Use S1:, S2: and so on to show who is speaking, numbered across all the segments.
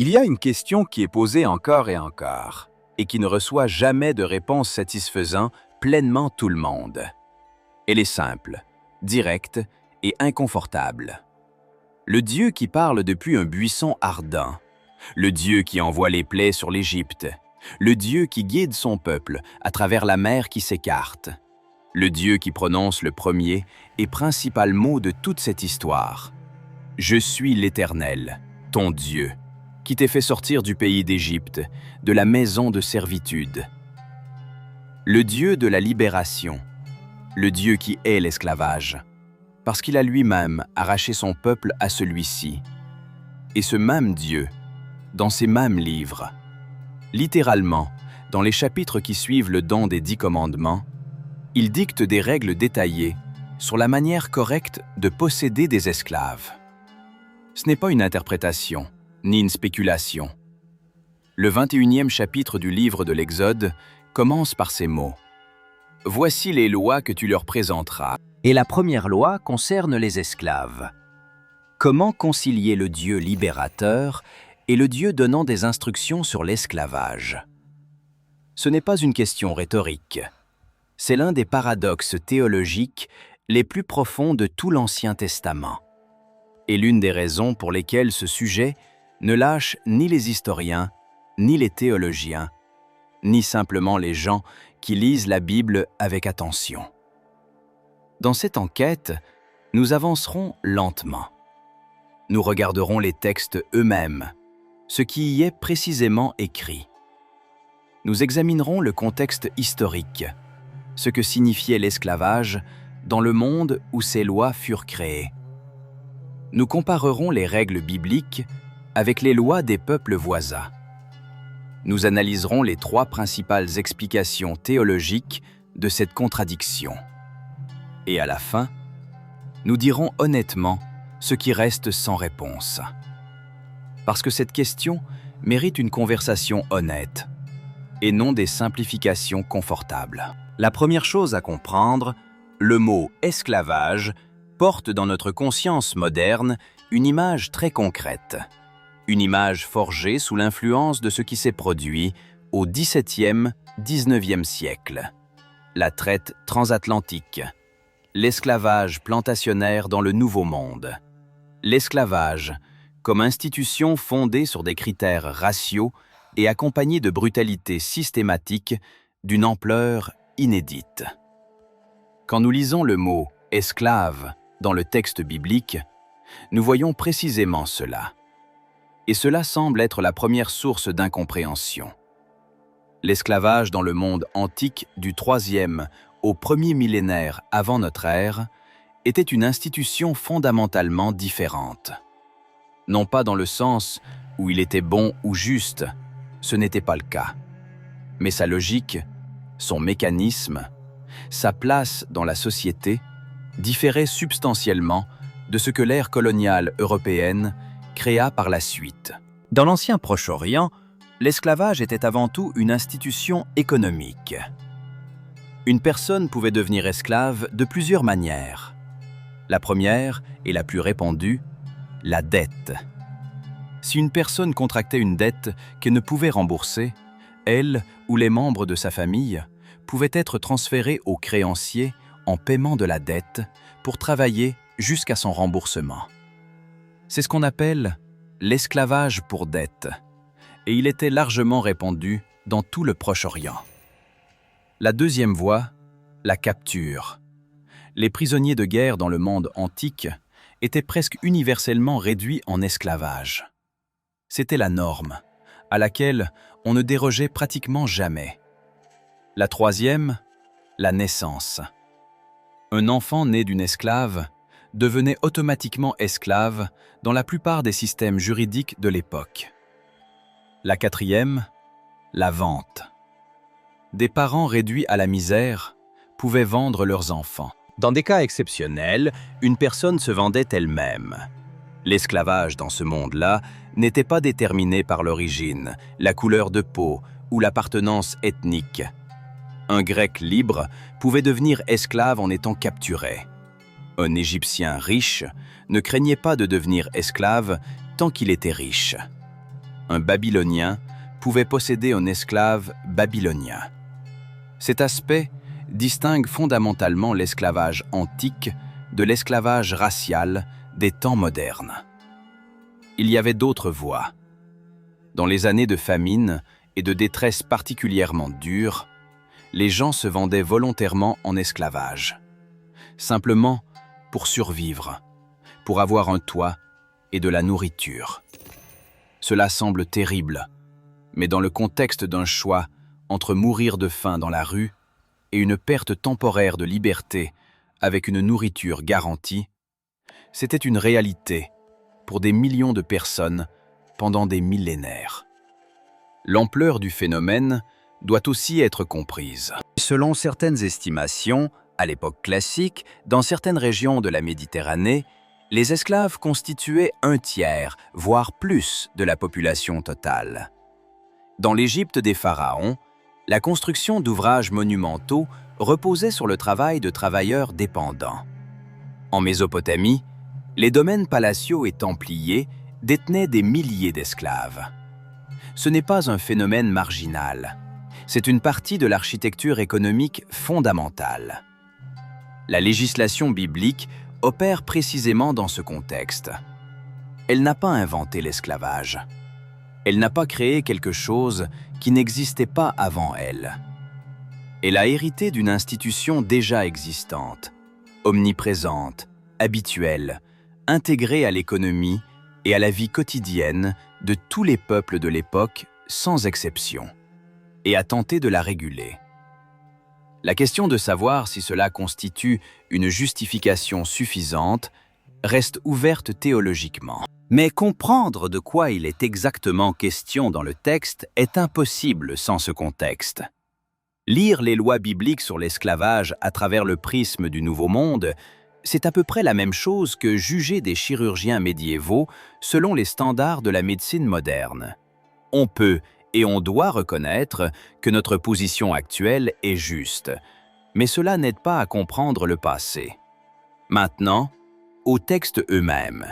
S1: Il y a une question qui est posée encore et encore, et qui ne reçoit jamais de réponse satisfaisant pleinement tout le monde. Elle est simple, directe et inconfortable. Le Dieu qui parle depuis un buisson ardent, le Dieu qui envoie les plaies sur l'Égypte, le Dieu qui guide son peuple à travers la mer qui s'écarte, le Dieu qui prononce le premier et principal mot de toute cette histoire. Je suis l'Éternel, ton Dieu, qui t'ai fait sortir du pays d'Égypte, de la maison de servitude. Le Dieu de la libération, le Dieu qui hait l'esclavage, parce qu'il a lui-même arraché son peuple à celui-ci. Et ce même Dieu, dans ces mêmes livres, littéralement, dans les chapitres qui suivent le don des 10 commandements, il dicte des règles détaillées sur la manière correcte de posséder des esclaves. Ce n'est pas une interprétation, ni une spéculation. Le 21e chapitre du livre de l'Exode commence par ces mots. « Voici les lois que tu leur présenteras. »
S2: Et la première loi concerne les esclaves. Comment concilier le Dieu libérateur et le Dieu donnant des instructions sur l'esclavage? Ce n'est pas une question rhétorique. C'est l'un des paradoxes théologiques les plus profonds de tout l'Ancien Testament. Et l'une des raisons pour lesquelles ce sujet ne lâche ni les historiens, ni les théologiens, ni simplement les gens qui lisent la Bible avec attention. Dans cette enquête, nous avancerons lentement. Nous regarderons les textes eux-mêmes, ce qui y est précisément écrit. Nous examinerons le contexte historique, ce que signifiait l'esclavage dans le monde où ces lois furent créées. Nous comparerons les règles bibliques avec les lois des peuples voisins. Nous analyserons les 3 principales explications théologiques de cette contradiction. Et à la fin, nous dirons honnêtement ce qui reste sans réponse. Parce que cette question mérite une conversation honnête et non des simplifications confortables. La première chose à comprendre, le mot « esclavage » porte dans notre conscience moderne une image très concrète. Une image forgée sous l'influence de ce qui s'est produit au XVIIe, XIXe siècle. La traite transatlantique. L'esclavage plantationnaire dans le Nouveau Monde. L'esclavage, comme institution fondée sur des critères raciaux et accompagnée de brutalité systématique d'une ampleur inédite. Quand nous lisons le mot « esclave » dans le texte biblique, nous voyons précisément cela. Et cela semble être la première source d'incompréhension. L'esclavage dans le monde antique du 3e au 1er millénaire avant notre ère était une institution fondamentalement différente. Non pas dans le sens où il était bon ou juste, ce n'était pas le cas. Mais sa logique, son mécanisme, sa place dans la société différait substantiellement de ce que l'ère coloniale européenne créa par la suite. Dans l'ancien Proche-Orient, l'esclavage était avant tout une institution économique. Une personne pouvait devenir esclave de plusieurs manières. La première, et la plus répandue, la dette. Si une personne contractait une dette qu'elle ne pouvait rembourser, elle ou les membres de sa famille pouvaient être transférés au créancier en paiement de la dette pour travailler jusqu'à son remboursement. C'est ce qu'on appelle l'esclavage pour dette, et il était largement répandu dans tout le Proche-Orient. La deuxième voie, la capture. Les prisonniers de guerre dans le monde antique étaient presque universellement réduits en esclavage. C'était la norme, à laquelle on ne dérogeait pratiquement jamais. La troisième, la naissance. Un enfant né d'une esclave devenait automatiquement esclave dans la plupart des systèmes juridiques de l'époque. La quatrième, la vente. Des parents réduits à la misère pouvaient vendre leurs enfants. Dans des cas exceptionnels, une personne se vendait elle-même. L'esclavage dans ce monde-là n'était pas déterminé par l'origine, la couleur de peau ou l'appartenance ethnique. Un Grec libre pouvait devenir esclave en étant capturé. Un Égyptien riche ne craignait pas de devenir esclave tant qu'il était riche.
S1: Un Babylonien pouvait posséder un esclave babylonien. Cet aspect distingue fondamentalement l'esclavage antique de l'esclavage racial des temps modernes. Il y avait d'autres voies. Dans les années de famine et de détresse particulièrement dure, les gens se vendaient volontairement en esclavage, simplement pour survivre, pour avoir un toit et de la nourriture. Cela semble terrible, mais dans le contexte d'un choix entre mourir de faim dans la rue et une perte temporaire de liberté avec une nourriture garantie, c'était une réalité pour des millions de personnes pendant des millénaires. L'ampleur du phénomène doit aussi être comprise.
S2: Selon certaines estimations, à l'époque classique, dans certaines régions de la Méditerranée, les esclaves constituaient un tiers, voire plus, de la population totale. Dans l'Égypte des pharaons, la construction d'ouvrages monumentaux reposait sur le travail de travailleurs dépendants. En Mésopotamie, les domaines palatiaux et templiers détenaient des milliers d'esclaves. Ce n'est pas un phénomène marginal, c'est une partie de l'architecture économique fondamentale. La législation biblique opère précisément dans ce contexte. Elle n'a pas inventé l'esclavage. Elle n'a pas créé quelque chose qui n'existait pas avant elle. Elle a hérité d'une institution déjà existante, omniprésente, habituelle, intégrée à l'économie et à la vie quotidienne de tous les peuples de l'époque sans exception, et a tenté de la réguler. La question de savoir si cela constitue une justification suffisante reste ouverte théologiquement. Mais comprendre de quoi il est exactement question dans le texte est impossible sans ce contexte. Lire les lois bibliques sur l'esclavage à travers le prisme du Nouveau Monde, c'est à peu près la même chose que juger des chirurgiens médiévaux selon les standards de la médecine moderne. On peut et on doit reconnaître que notre position actuelle est juste, mais cela n'aide pas à comprendre le passé. Maintenant, aux textes eux-mêmes.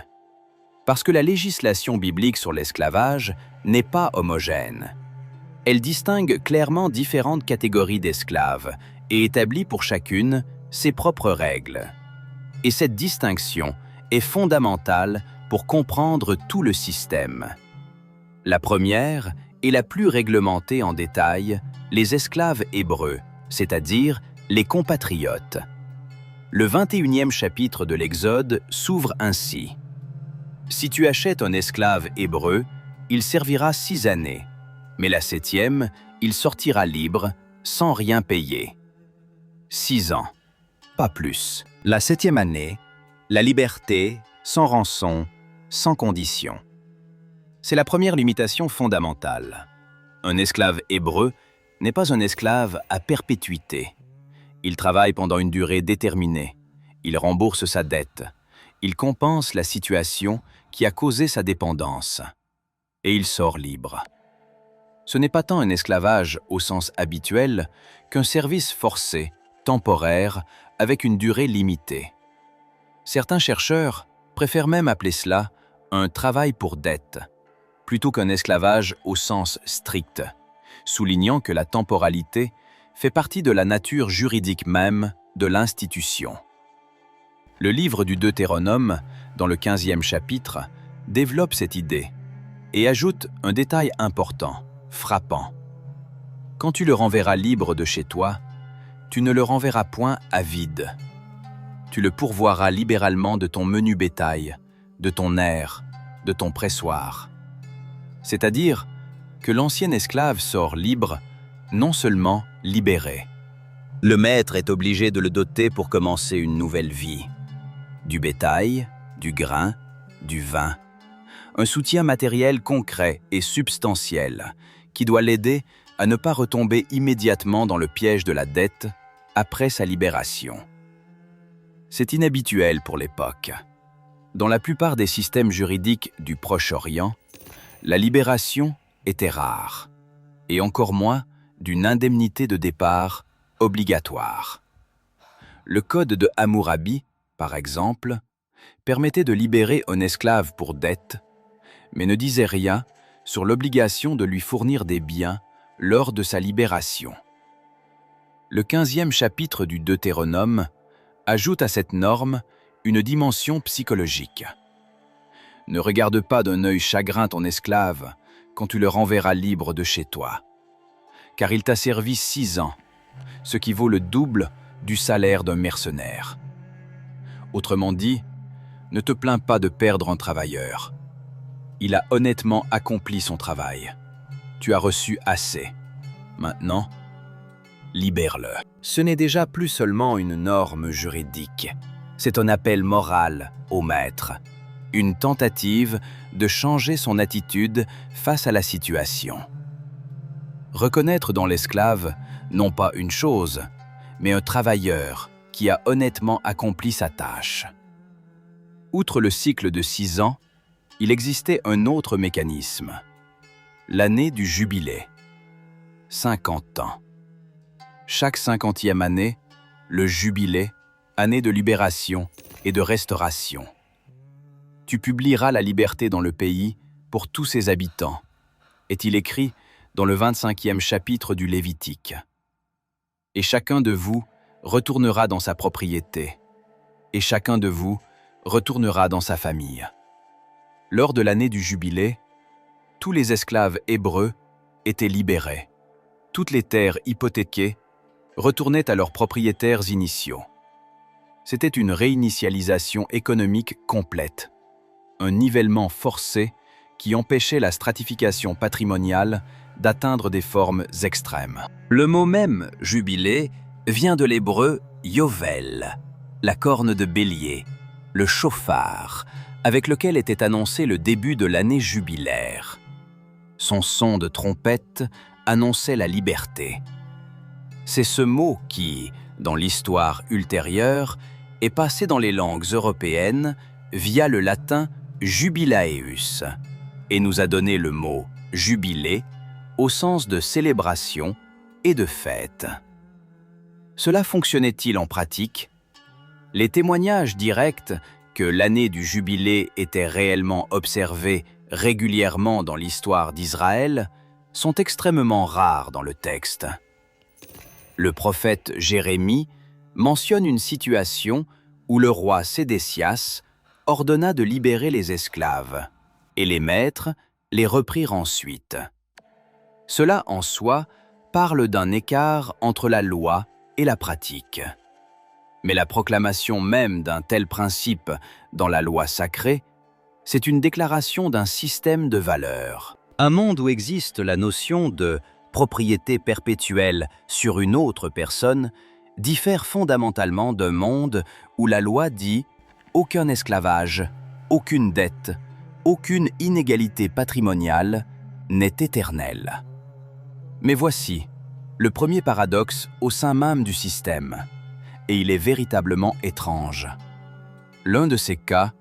S2: Parce que la législation biblique sur l'esclavage n'est pas homogène. Elle distingue clairement différentes catégories d'esclaves et établit pour chacune ses propres règles. Et cette distinction est fondamentale pour comprendre tout le système. La première est la plus réglementée en détail, les esclaves hébreux, c'est-à-dire les compatriotes. Le 21e chapitre de l'Exode s'ouvre ainsi. « Si tu achètes un esclave hébreu, il servira 6 années, mais la 7e, il sortira libre, sans rien payer. 6 ans, pas plus. La 7e année, la liberté, sans rançon, sans condition. » C'est la première limitation fondamentale. Un esclave hébreu n'est pas un esclave à perpétuité. Il travaille pendant une durée déterminée. Il rembourse sa dette. Il compense la situation qui a causé sa dépendance. Et il sort libre. Ce n'est pas tant un esclavage au sens habituel qu'un service forcé, temporaire, avec une durée limitée. Certains chercheurs préfèrent même appeler cela un travail pour dette, plutôt qu'un esclavage au sens strict, soulignant que la temporalité fait partie de la nature juridique même de l'institution. Le livre du Deutéronome, dans le 15e chapitre, développe cette idée et ajoute un détail important, frappant. Quand tu le renverras libre de chez toi, tu ne le renverras point à vide. Tu le pourvoiras libéralement de ton menu bétail, de ton air, de ton pressoir. C'est-à-dire que l'ancien esclave sort libre, non seulement libéré. Le maître est obligé de le doter pour commencer une nouvelle vie. Du bétail, du grain, du vin. Un soutien matériel concret et substantiel qui doit l'aider à ne pas retomber immédiatement dans le piège de la dette après sa libération. C'est inhabituel pour l'époque. Dans la plupart des systèmes juridiques du Proche-Orient, la libération était rare, et encore moins d'une indemnité de départ obligatoire. Le code de Hammurabi, par exemple, permettait de libérer un esclave pour dette, mais ne disait rien
S1: sur l'obligation de lui fournir des biens lors de sa libération. Le 15e chapitre du Deutéronome ajoute à cette norme une dimension psychologique. Ne regarde pas d'un œil chagrin ton esclave quand tu le renverras libre de chez toi, car il t'a servi 6 ans, ce qui vaut le double du salaire d'un mercenaire. Autrement dit, ne te plains pas de perdre un travailleur. Il a honnêtement accompli son travail. Tu as reçu assez. Maintenant, libère-le. Ce n'est déjà plus seulement une norme juridique. C'est un appel moral au maître. Une tentative de changer son attitude face à la situation. Reconnaître dans l'esclave non pas une chose, mais un travailleur qui a honnêtement accompli sa tâche. Outre le cycle de 6 ans, il existait un autre mécanisme. L'année du jubilé. 50 ans. Chaque 50e année, le jubilé, année de libération et de restauration. Tu publieras la liberté dans le pays pour tous ses habitants, est-il écrit dans le 25e chapitre du Lévitique. Et chacun de vous retournera dans sa propriété, et chacun de vous retournera dans sa famille. Lors de l'année du jubilé, tous les esclaves hébreux étaient libérés. Toutes les terres hypothéquées retournaient à leurs propriétaires initiaux. C'était une réinitialisation économique complète, un nivellement forcé qui empêchait la stratification patrimoniale d'atteindre des formes extrêmes. Le mot même « jubilé » vient de l'hébreu « yovel », la corne de bélier, le chauffard, avec lequel était annoncé le début de l'année jubilaire. Son son de trompette annonçait la liberté. C'est ce mot qui, dans l'histoire ultérieure, est passé dans les langues européennes via le latin jubilaeus et nous a donné le mot jubilé au sens de célébration et de fête. Cela fonctionnait-il en pratique? Les témoignages directs que l'année du jubilé était réellement observée régulièrement dans l'histoire d'Israël sont extrêmement rares dans le texte. Le prophète Jérémie mentionne une situation où le roi Sédécias ordonna de libérer les esclaves, et les maîtres les reprirent ensuite. Cela en soi parle d'un écart entre la loi et la pratique. Mais la proclamation même d'un tel principe dans la loi sacrée, c'est une déclaration d'un système de valeurs. Un monde où existe la notion de propriété perpétuelle sur une autre personne diffère fondamentalement d'un monde où la loi dit « aucun esclavage, aucune dette, aucune inégalité patrimoniale n'est éternelle ». Mais voici le premier paradoxe au sein même du système, et il est véritablement étrange. L'un de ces cas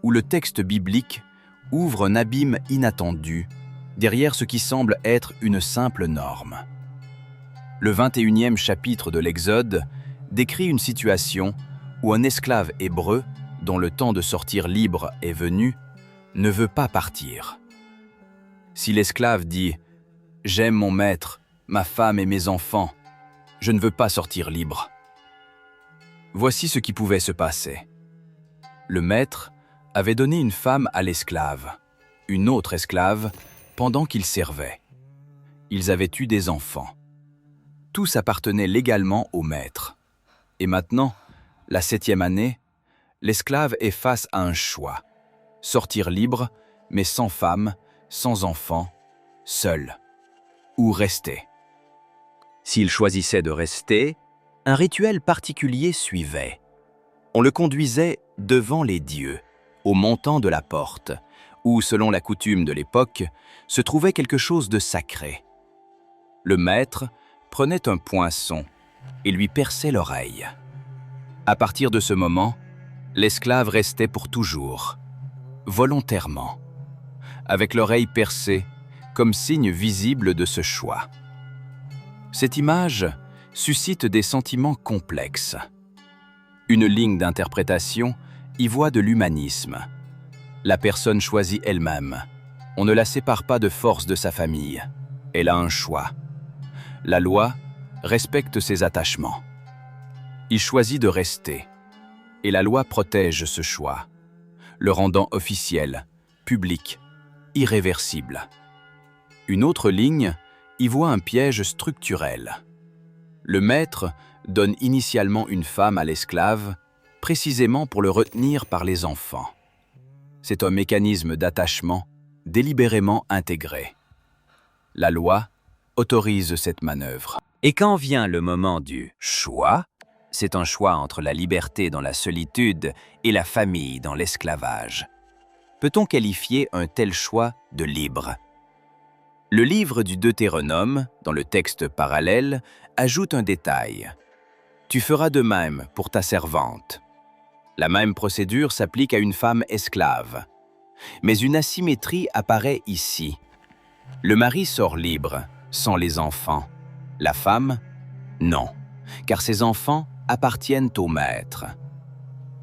S1: où le texte biblique ouvre un abîme inattendu derrière ce qui semble être une simple norme. Le 21e chapitre de l'Exode décrit une situation où un esclave hébreu, dont le temps de sortir libre est venu, ne veut pas partir. Si l'esclave dit « J'aime mon maître, ma femme et mes enfants, je ne veux pas sortir libre », voici ce qui pouvait se passer. Le maître avait donné une femme à l'esclave, une autre esclave, pendant qu'il servait. Ils avaient eu des enfants. Tous appartenaient légalement au maître. Et maintenant, la 7e année, l'esclave est face à un choix. Sortir libre, mais sans femme, sans enfant, seul. Ou rester. S'il choisissait de rester, un rituel particulier suivait. On le conduisait devant les dieux, au montant de la porte, où, selon la coutume de l'époque, se trouvait quelque chose de sacré. Le maître prenait un poinçon et lui perçait l'oreille. À partir de ce moment, l'esclave restait pour toujours, volontairement, avec l'oreille percée comme signe visible de ce choix. Cette image suscite des sentiments complexes. Une ligne d'interprétation y voit de l'humanisme. La personne choisit elle-même,
S2: On ne la sépare pas de force de sa famille. Elle a un choix. La loi respecte ses attachements. Il choisit de rester. Et la loi protège ce choix, le rendant officiel, public, irréversible. Une autre ligne y voit un piège structurel. Le maître donne initialement une femme à l'esclave, précisément pour le retenir par les enfants. C'est un mécanisme d'attachement délibérément intégré. La loi autorise cette manœuvre. Et quand vient le moment du choix, c'est un choix entre la liberté dans la solitude et la famille dans l'esclavage. Peut-on qualifier un tel choix de libre? Le livre du Deutéronome, dans le texte parallèle, ajoute un détail. « Tu feras de même pour ta servante ». La même procédure s'applique à une femme esclave. Mais une asymétrie apparaît ici. Le mari sort libre, sans les enfants. La femme, non, car ses enfants appartiennent au maître.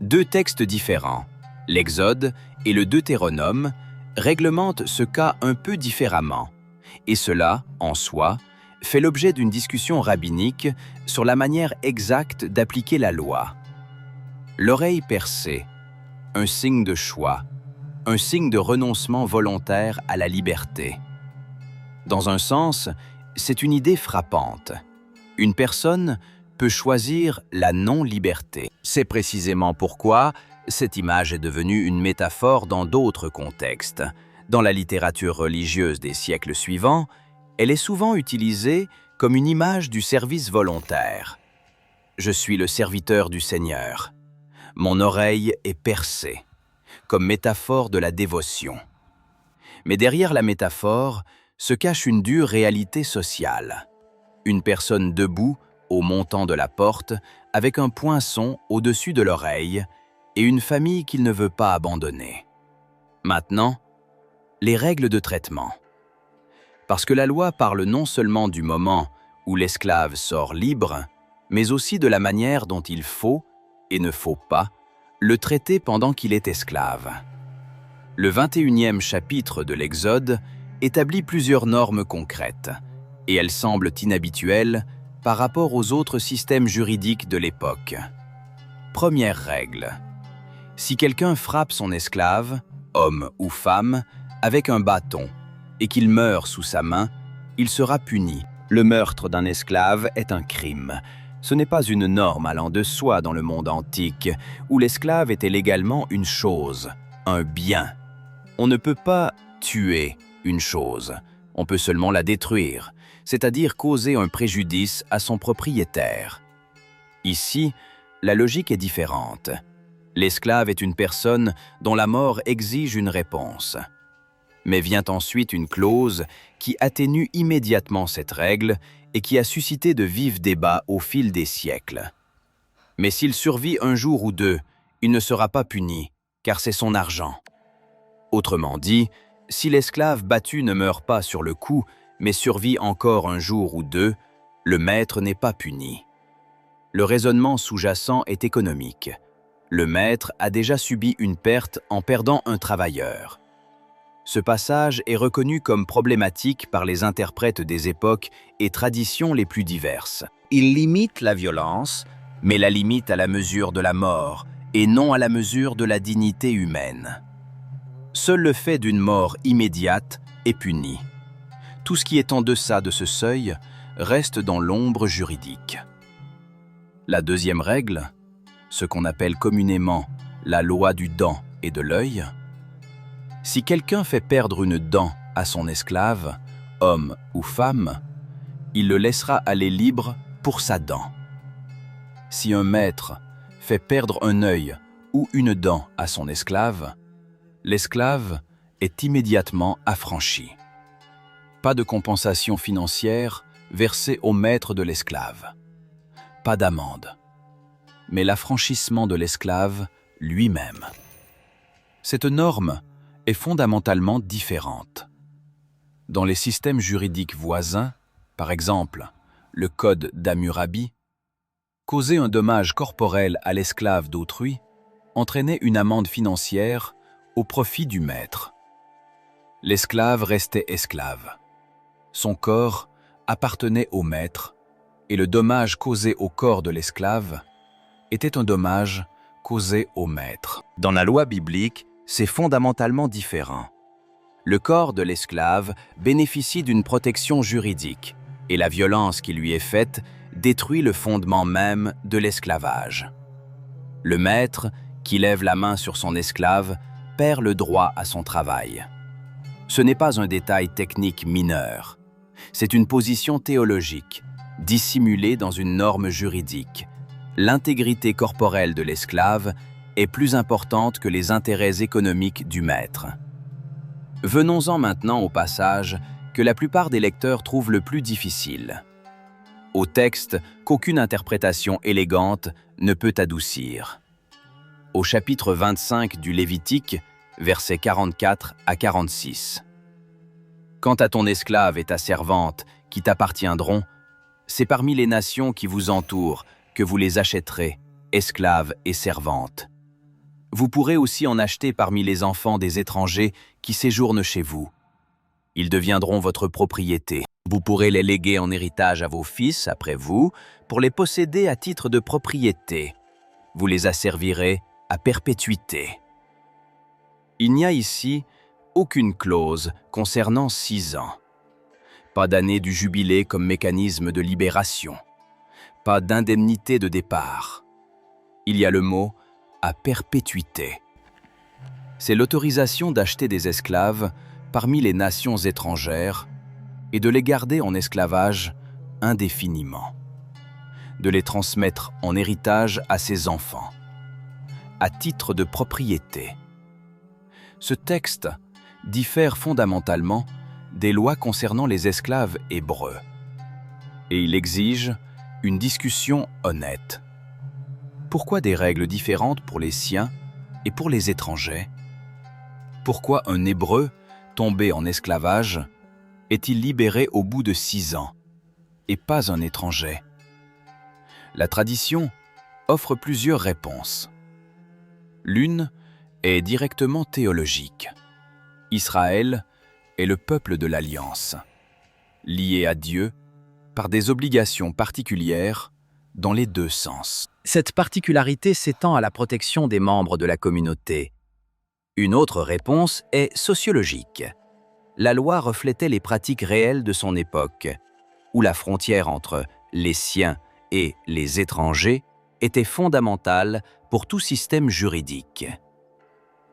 S2: Deux textes différents, l'Exode et le Deutéronome, réglementent ce cas un peu différemment. Et cela, en soi, fait l'objet d'une discussion rabbinique sur la manière exacte d'appliquer la loi. L'oreille percée, un signe de choix, un signe de renoncement volontaire à la liberté. Dans un sens, c'est une idée frappante. Une personne peut choisir la non-liberté. C'est précisément pourquoi cette image est devenue une métaphore dans d'autres contextes. Dans la littérature religieuse des siècles suivants, elle est souvent utilisée comme une image du service volontaire. Je suis le serviteur du Seigneur. Mon oreille est percée, comme métaphore de la dévotion. Mais derrière la métaphore se cache une dure réalité sociale. Une personne debout au montant de la porte, avec un poinçon au-dessus de l'oreille, et une famille qu'il ne veut pas abandonner. Maintenant, les règles de traitement. Parce que la loi parle non seulement du moment où l'esclave sort libre, mais aussi de la manière dont il faut, et ne faut pas, le traiter pendant qu'il est esclave. Le 21e chapitre de l'Exode établit plusieurs normes concrètes, et elles semblent inhabituelles par rapport aux autres systèmes juridiques de l'époque. Première règle. Si quelqu'un frappe son esclave, homme ou femme, avec un bâton, et qu'il meurt sous sa main, il sera puni. Le meurtre d'un esclave est un crime. Ce n'est pas une norme allant de soi dans le monde antique, où l'esclave était légalement une chose, un bien. On ne peut pas tuer une chose, on peut seulement la détruire, c'est-à-dire causer un préjudice à son propriétaire. Ici, la logique est différente. L'esclave est une personne dont la mort exige une réponse. Mais vient ensuite une clause qui atténue immédiatement cette règle et qui a suscité de vifs débats au fil des siècles. Mais s'il survit un jour ou deux, il ne sera pas puni, car c'est son argent. Autrement dit, si l'esclave battu ne meurt pas sur le coup, mais survit encore un jour ou deux, le maître n'est pas puni. Le raisonnement sous-jacent est économique. Le maître a déjà subi une perte en perdant un travailleur. Ce passage est reconnu comme problématique par les interprètes des époques et traditions les plus diverses. Il limite la violence, mais la limite à la mesure de la mort et non à la mesure de la dignité humaine. Seul le fait d'une mort immédiate est puni. Tout ce qui est en deçà de ce seuil reste dans l'ombre juridique. La deuxième règle, ce qu'on appelle communément la loi du dent et de l'œil, si quelqu'un fait perdre une dent à son esclave, homme ou femme, il le laissera aller libre pour sa dent. Si un maître fait perdre un œil ou une dent à son esclave, l'esclave est immédiatement affranchi. Pas de compensation financière versée au maître de l'esclave. Pas d'amende. Mais l'affranchissement de l'esclave lui-même. Cette norme est fondamentalement différente. Dans les systèmes juridiques voisins, par exemple le Code d'Hammurabi, causer un dommage corporel à l'esclave d'autrui entraînait une amende financière au profit du maître.
S1: L'esclave restait esclave. Son corps appartenait au maître, et le dommage causé au corps de l'esclave était un dommage causé au maître. Dans la loi biblique, c'est fondamentalement différent. Le corps de l'esclave bénéficie d'une protection juridique, et la violence qui lui est faite détruit le fondement même de l'esclavage. Le maître, qui lève la main sur son esclave, perd le droit à son travail. Ce n'est pas un détail technique mineur. C'est une position théologique, dissimulée dans une norme juridique. L'intégrité corporelle de l'esclave est plus importante que les intérêts économiques du maître. Venons-en maintenant au passage que la plupart des lecteurs trouvent le plus difficile. Au texte qu'aucune interprétation élégante ne peut adoucir. Au chapitre 25 du Lévitique, versets 44 à 46. Quant à ton esclave et ta servante qui t'appartiendront, c'est parmi les nations qui vous entourent que vous les achèterez, esclaves et servantes. Vous pourrez aussi en acheter parmi les enfants des étrangers qui séjournent chez vous. Ils deviendront votre propriété. Vous pourrez les léguer en héritage à vos fils après vous pour les posséder à titre de propriété. Vous les asservirez à perpétuité. Il n'y a ici aucune clause concernant 6 ans. Pas d'année du jubilé comme mécanisme de libération. Pas d'indemnité de départ. Il y a le mot « à perpétuité ». C'est l'autorisation d'acheter des esclaves parmi les nations étrangères et de les garder en esclavage indéfiniment. De les transmettre en héritage à ses enfants, à titre de propriété. Ce texte diffère fondamentalement des lois concernant les esclaves hébreux, et il exige une discussion honnête. Pourquoi des règles différentes pour les siens et pour les étrangers? Pourquoi un Hébreu tombé en esclavage est-il libéré au bout de 6 ans et pas un étranger? La tradition offre plusieurs réponses. L'une est directement théologique. Israël est le peuple de l'Alliance, lié à Dieu par des obligations particulières dans les 2 sens.
S2: Cette particularité s'étend à la protection des membres de la communauté. Une autre réponse est sociologique. La loi reflétait les pratiques réelles de son époque, où la frontière entre les siens et les étrangers était fondamentale pour tout système juridique.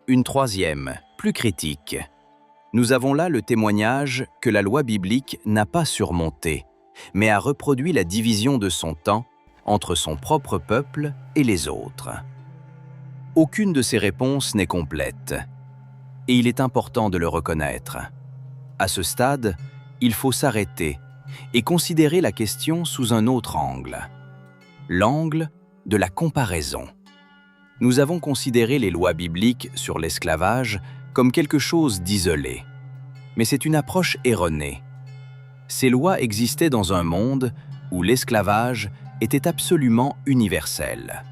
S2: Une troisième, plus critique. Nous avons là le témoignage que la loi biblique n'a pas surmonté, mais a reproduit la division de son temps entre son propre peuple et les autres. Aucune de ces réponses n'est complète, et il est important de le reconnaître. À ce stade, il faut s'arrêter et considérer la question sous un autre angle, l'angle de la comparaison. Nous avons considéré les lois bibliques sur l'esclavage comme quelque chose d'isolé, mais c'est une approche erronée. Ces lois existaient dans un monde où l'esclavage était absolument universel,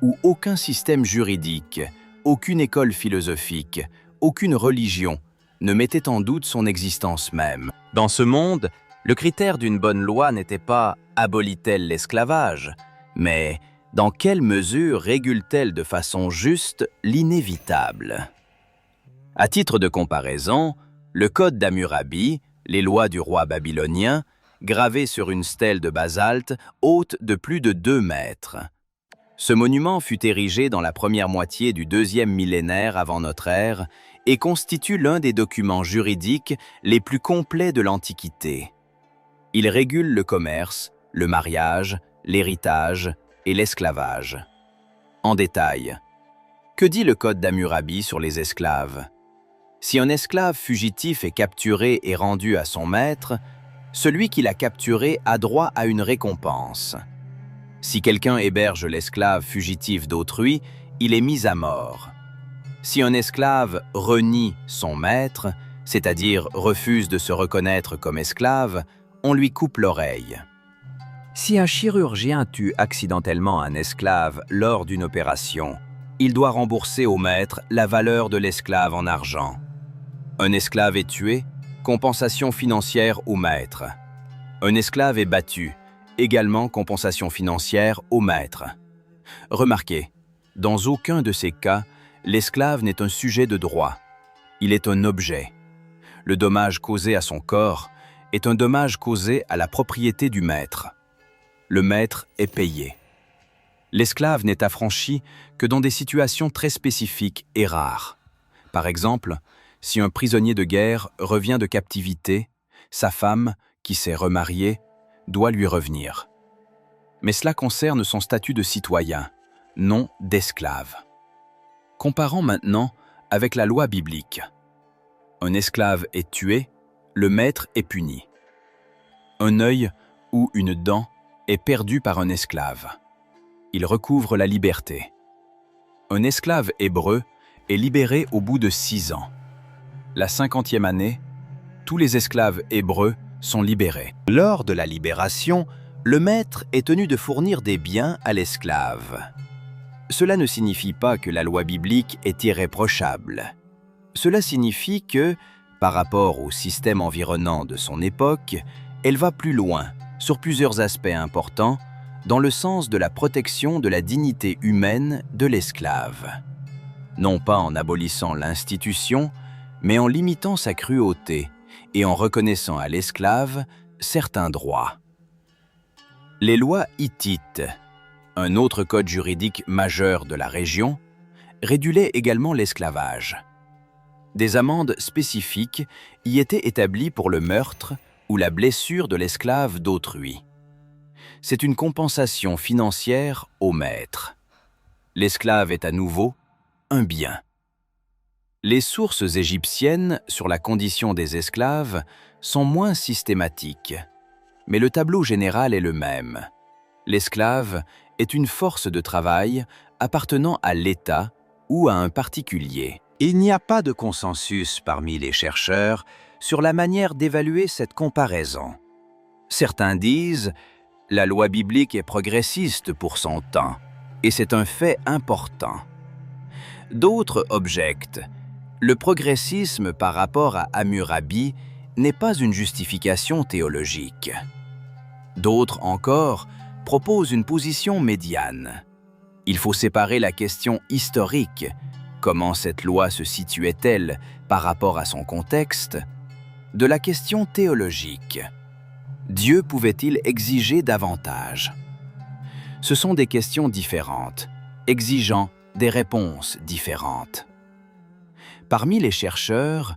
S2: où aucun système juridique, aucune école philosophique, aucune religion ne mettait en doute son existence même. Dans ce monde, le critère d'une bonne loi n'était pas « abolit-elle l'esclavage », mais « dans quelle mesure régule-t-elle de façon juste l'inévitable ?» À titre de comparaison, le Code d'Hammurabi, les lois du roi babylonien, gravées sur une stèle de basalte haute de plus de 2 mètres. Ce monument fut érigé dans la première moitié du 2e millénaire avant notre ère et constitue l'un des documents juridiques les plus complets de l'Antiquité. Il régule le commerce, le mariage, l'héritage et l'esclavage. En détail, que dit le Code d'Hammurabi sur les esclaves? Si un esclave fugitif est capturé et rendu à son maître, celui qui l'a capturé a droit à une récompense. Si quelqu'un héberge l'esclave fugitif d'autrui, il est mis à mort. Si un esclave renie son maître, c'est-à-dire refuse de se reconnaître comme esclave, on lui coupe l'oreille. Si un chirurgien tue accidentellement un esclave lors d'une opération, il doit rembourser au maître la valeur de l'esclave en argent.
S1: Un esclave est tué, compensation financière au maître. Un esclave est battu, également compensation financière au maître. Remarquez, dans aucun de ces cas, l'esclave n'est un sujet de droit. Il est un objet. Le dommage causé à son corps est un dommage causé à la propriété du maître. Le maître est payé. L'esclave n'est affranchi que dans des situations très spécifiques et rares. Par exemple, si un prisonnier de guerre revient de captivité, sa femme, qui s'est remariée, doit lui revenir. Mais cela concerne son statut de citoyen, non d'esclave. Comparons maintenant avec la loi biblique. Un esclave est tué, le maître est puni. Un œil ou une dent est perdu par un esclave. Il recouvre la liberté. Un esclave hébreu est libéré au bout de 6 ans. La 50e année, tous les esclaves hébreux sont libérés.
S2: Lors de la libération, le maître est tenu de fournir des biens à l'esclave. Cela ne signifie pas que la loi biblique est irréprochable. Cela signifie que, par rapport au système environnant de son époque, elle va plus loin, sur plusieurs aspects importants, dans le sens de la protection de la dignité humaine de l'esclave. Non pas en abolissant l'institution, mais en limitant sa cruauté et en reconnaissant à l'esclave certains droits. Les lois hittites, un autre code juridique majeur de la région, régulaient également l'esclavage. Des amendes spécifiques y étaient établies pour le meurtre ou la blessure de l'esclave d'autrui. C'est une compensation financière au maître. L'esclave est à nouveau un bien. Les sources égyptiennes sur la condition des esclaves sont moins systématiques, mais le tableau général est le même. L'esclave est une force de travail appartenant à l'État ou à un particulier. Il n'y a pas de consensus parmi les chercheurs sur la manière d'évaluer cette comparaison. Certains disent « la loi biblique est progressiste pour son temps, et c'est un fait important ». D'autres objectent « le progressisme par rapport à Hammurabi n'est pas une justification théologique ». D'autres encore proposent une position médiane. Il faut séparer la question historique, comment cette loi se situait-elle par rapport à son contexte, de la question théologique. Dieu pouvait-il exiger davantage? Ce sont des questions différentes, exigeant des réponses différentes. Parmi les chercheurs,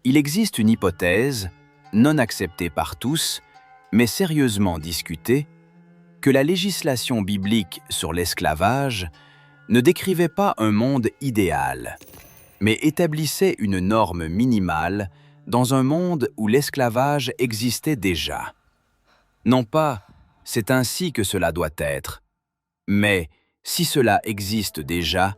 S2: il existe une hypothèse, non acceptée par tous, mais sérieusement discutée, que la législation biblique sur l'esclavage ne décrivait pas un monde idéal, mais établissait une norme minimale dans un monde où l'esclavage existait déjà. Non pas « c'est ainsi que cela doit être », mais « si cela existe déjà,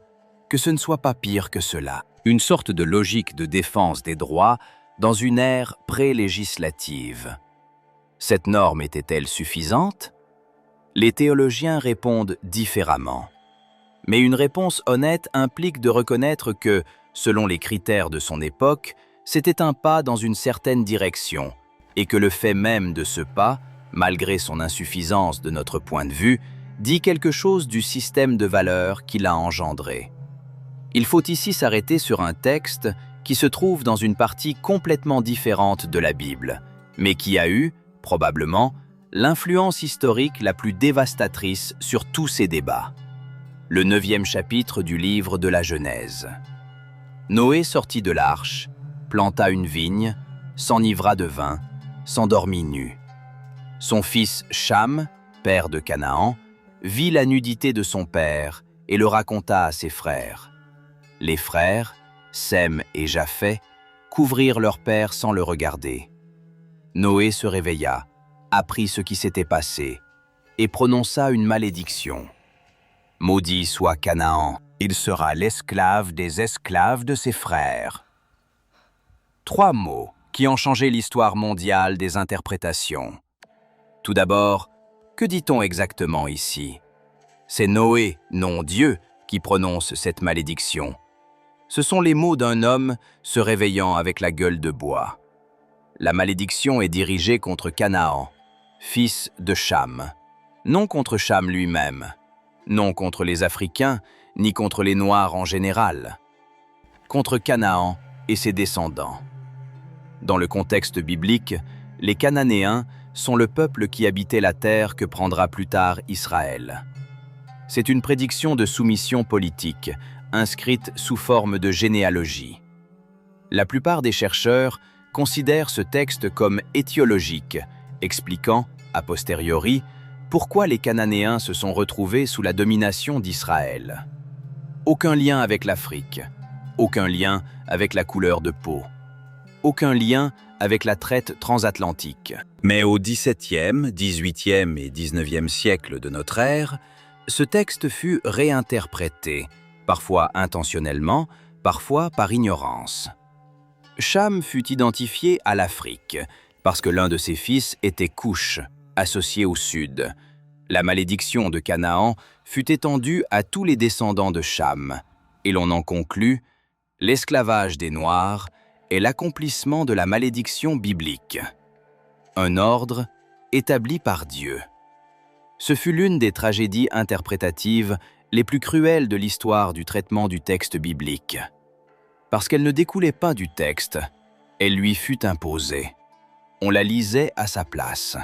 S2: que ce ne soit pas pire que cela ». Une sorte de logique de défense des droits dans une ère pré-législative. Cette norme était-elle suffisante? Les théologiens répondent différemment. Mais une réponse honnête implique de reconnaître que, selon les critères de son époque, c'était un pas dans une certaine direction, et que le fait même de ce pas, malgré son insuffisance de notre point de vue, dit quelque chose du système de valeurs qui l'a engendré. Il faut ici s'arrêter sur un texte qui se trouve dans une partie complètement différente de la Bible, mais qui a eu, probablement, l'influence historique la plus dévastatrice sur tous ces débats. Le 9e chapitre du livre de la Genèse. Noé sortit de l'arche, planta une vigne, s'enivra de vin, s'endormit nu. Son fils Cham, père de Canaan, vit la nudité de son père et le raconta à ses frères. Les frères, Sem et Japheth, couvrirent leur père sans le regarder. Noé se réveilla, apprit ce qui s'était passé et prononça une malédiction. Maudit soit Canaan, il sera l'esclave des esclaves de ses frères. 3 mots qui ont changé l'histoire mondiale des interprétations. Tout d'abord, que dit-on exactement ici? C'est Noé, non Dieu, qui prononce cette malédiction.
S1: Ce sont les mots d'un homme se réveillant avec la gueule de bois. La malédiction est dirigée contre Canaan, fils de Cham, non contre Cham lui-même, non contre les Africains, ni contre les Noirs en général, contre Canaan et ses descendants. Dans le contexte biblique, les Cananéens sont le peuple qui habitait la terre que prendra plus tard Israël. C'est une prédiction de soumission politique, inscrite sous forme de généalogie. La plupart des chercheurs considèrent ce texte comme étiologique, expliquant, a posteriori, pourquoi les Cananéens se sont retrouvés sous la domination d'Israël. Aucun lien avec l'Afrique, aucun lien avec la couleur de peau, aucun lien avec la traite transatlantique. Mais au XVIIe, XVIIIe et XIXe siècle de notre ère, ce texte fut réinterprété, parfois intentionnellement, parfois par ignorance. Cham fut identifié à l'Afrique, parce que l'un de ses fils était Couche, associé au sud. La malédiction de Canaan fut étendue à tous les descendants de Cham, et l'on en conclut « L'esclavage des Noirs est l'accomplissement de la malédiction biblique. Un ordre établi par Dieu. » Ce fut l'une des tragédies interprétatives les plus cruelles de l'histoire du traitement du texte biblique. Parce qu'elle ne découlait pas du texte, elle lui fut imposée. On la lisait à sa place.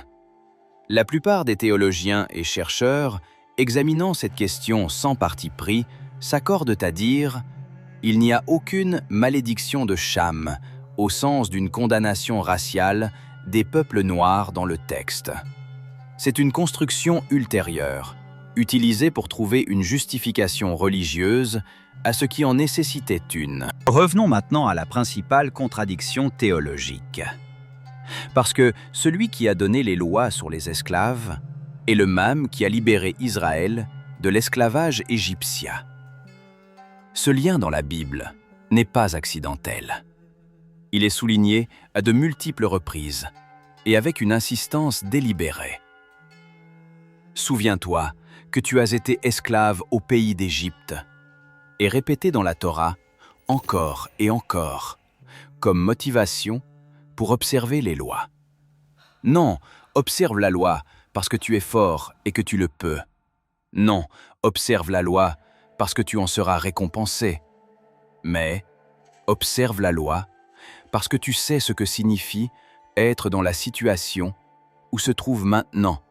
S1: La plupart des théologiens et chercheurs, examinant cette question sans parti pris, s'accordent à dire « Il n'y a aucune malédiction de Cham au sens d'une condamnation raciale des peuples noirs dans le texte. C'est une construction ultérieure, utilisée pour trouver une justification religieuse à ce qui en nécessitait une. »
S2: Revenons maintenant à la principale contradiction théologique. Parce que celui qui a donné les lois sur les esclaves est le même qui a libéré Israël de l'esclavage égyptien. Ce lien dans la Bible n'est pas accidentel. Il est souligné à de multiples reprises et avec une insistance délibérée. Souviens-toi que tu as été esclave au pays d'Égypte, et répété dans la Torah encore et encore, comme motivation pour observer les lois. Non, observe la loi parce que tu es fort et que tu le peux. Non, observe la loi parce que tu en seras récompensé. Mais observe la loi parce que tu sais ce que signifie être dans la situation où se trouve maintenant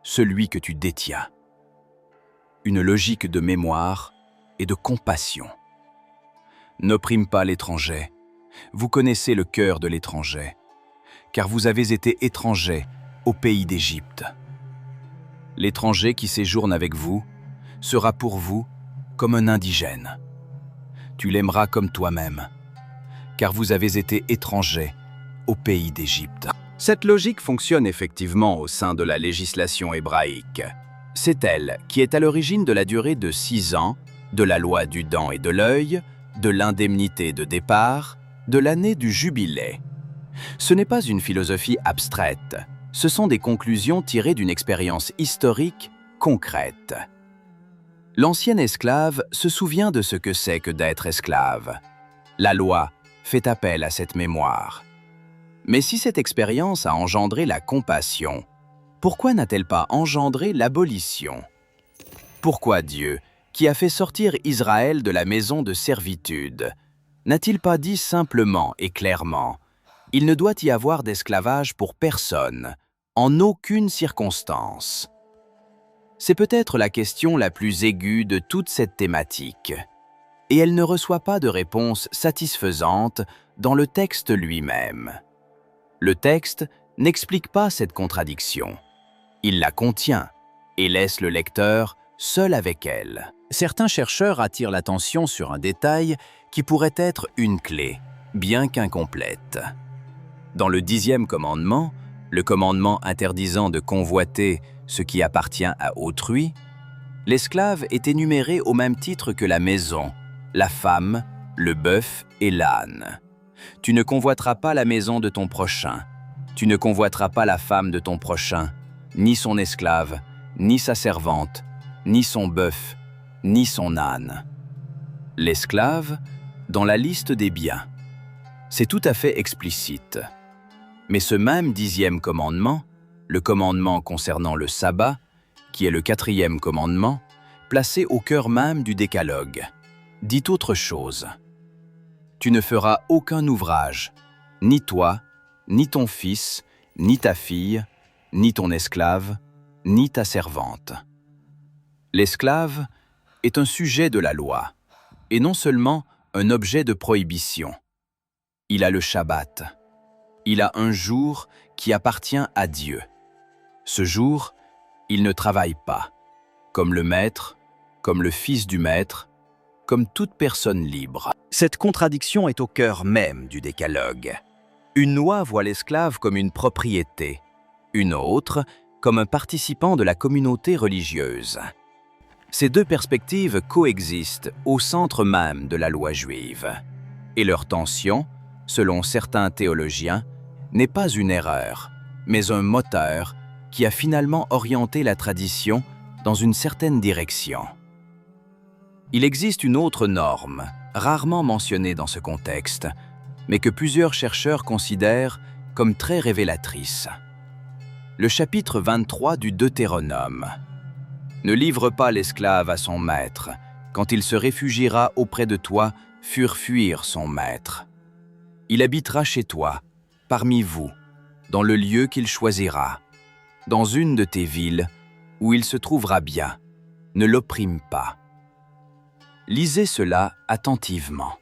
S2: celui que tu détiens. Une logique de mémoire et de compassion. N'opprime pas l'étranger. Vous connaissez le cœur de l'étranger, car vous avez été étranger au pays d'Égypte. L'étranger qui séjourne avec vous sera pour vous comme un indigène. Tu l'aimeras comme toi-même, car vous avez été étranger au pays d'Égypte. Cette logique fonctionne effectivement au sein de la législation hébraïque. C'est elle qui est à l'origine de la durée de 6 ans, de la loi du dent et de l'œil, de l'indemnité de départ, de l'année du jubilé. Ce n'est pas une philosophie abstraite, ce sont des conclusions tirées d'une expérience historique concrète. L'ancien esclave se souvient de ce que c'est que d'être esclave. La loi fait appel à cette mémoire. Mais si cette expérience a engendré la compassion, pourquoi n'a-t-elle pas engendré l'abolition? Pourquoi Dieu, qui a fait sortir Israël de la maison de servitude, n'a-t-il pas dit simplement et clairement « Il ne doit y avoir d'esclavage pour personne, en aucune circonstance ». C'est peut-être la question la plus aiguë de toute cette thématique, et elle ne reçoit pas de réponse satisfaisante dans le texte lui-même. Le texte n'explique pas cette contradiction. Il la contient et laisse le lecteur seul avec elle. Certains chercheurs attirent l'attention sur un détail qui pourrait être une clé, bien qu'incomplète. Dans le 10e commandement, le commandement interdisant de convoiter ce qui appartient à autrui, l'esclave est énuméré au même titre que la maison, la femme, le bœuf et l'âne. Tu ne convoiteras pas la maison de ton prochain, tu ne convoiteras pas la femme de ton prochain, ni son esclave, ni sa servante, ni son bœuf, ni son âne. L'esclave dans la liste des biens. C'est tout à fait explicite. Mais ce même 10e commandement, le commandement concernant le sabbat, qui est le 4e commandement, placé au cœur même du décalogue, dit autre chose. Tu ne feras aucun ouvrage, ni toi, ni ton fils, ni ta fille, ni ton esclave, ni ta servante. L'esclave est un sujet de la loi, et non seulement un objet de prohibition. Il a le Shabbat. Il a un jour qui appartient à Dieu. Ce jour, il ne travaille pas, comme le maître, comme le fils du maître, comme toute personne libre. Cette contradiction est au cœur même du décalogue. Une loi voit l'esclave comme une propriété, une autre comme un participant de la communauté religieuse. Ces deux perspectives coexistent au centre même de la loi juive. Et leur tension, selon certains théologiens, n'est pas une erreur, mais un moteur qui a finalement orienté la tradition dans une certaine direction. Il existe une autre norme, rarement mentionnée dans ce contexte, mais que plusieurs chercheurs considèrent comme très révélatrice. Le chapitre 23 du Deutéronome. Ne livre pas l'esclave à son maître, quand il se réfugiera auprès de toi, fuir son maître. Il habitera chez toi, parmi vous, dans le lieu qu'il choisira, dans une de tes villes, où il se trouvera bien. Ne l'opprime pas. Lisez cela attentivement.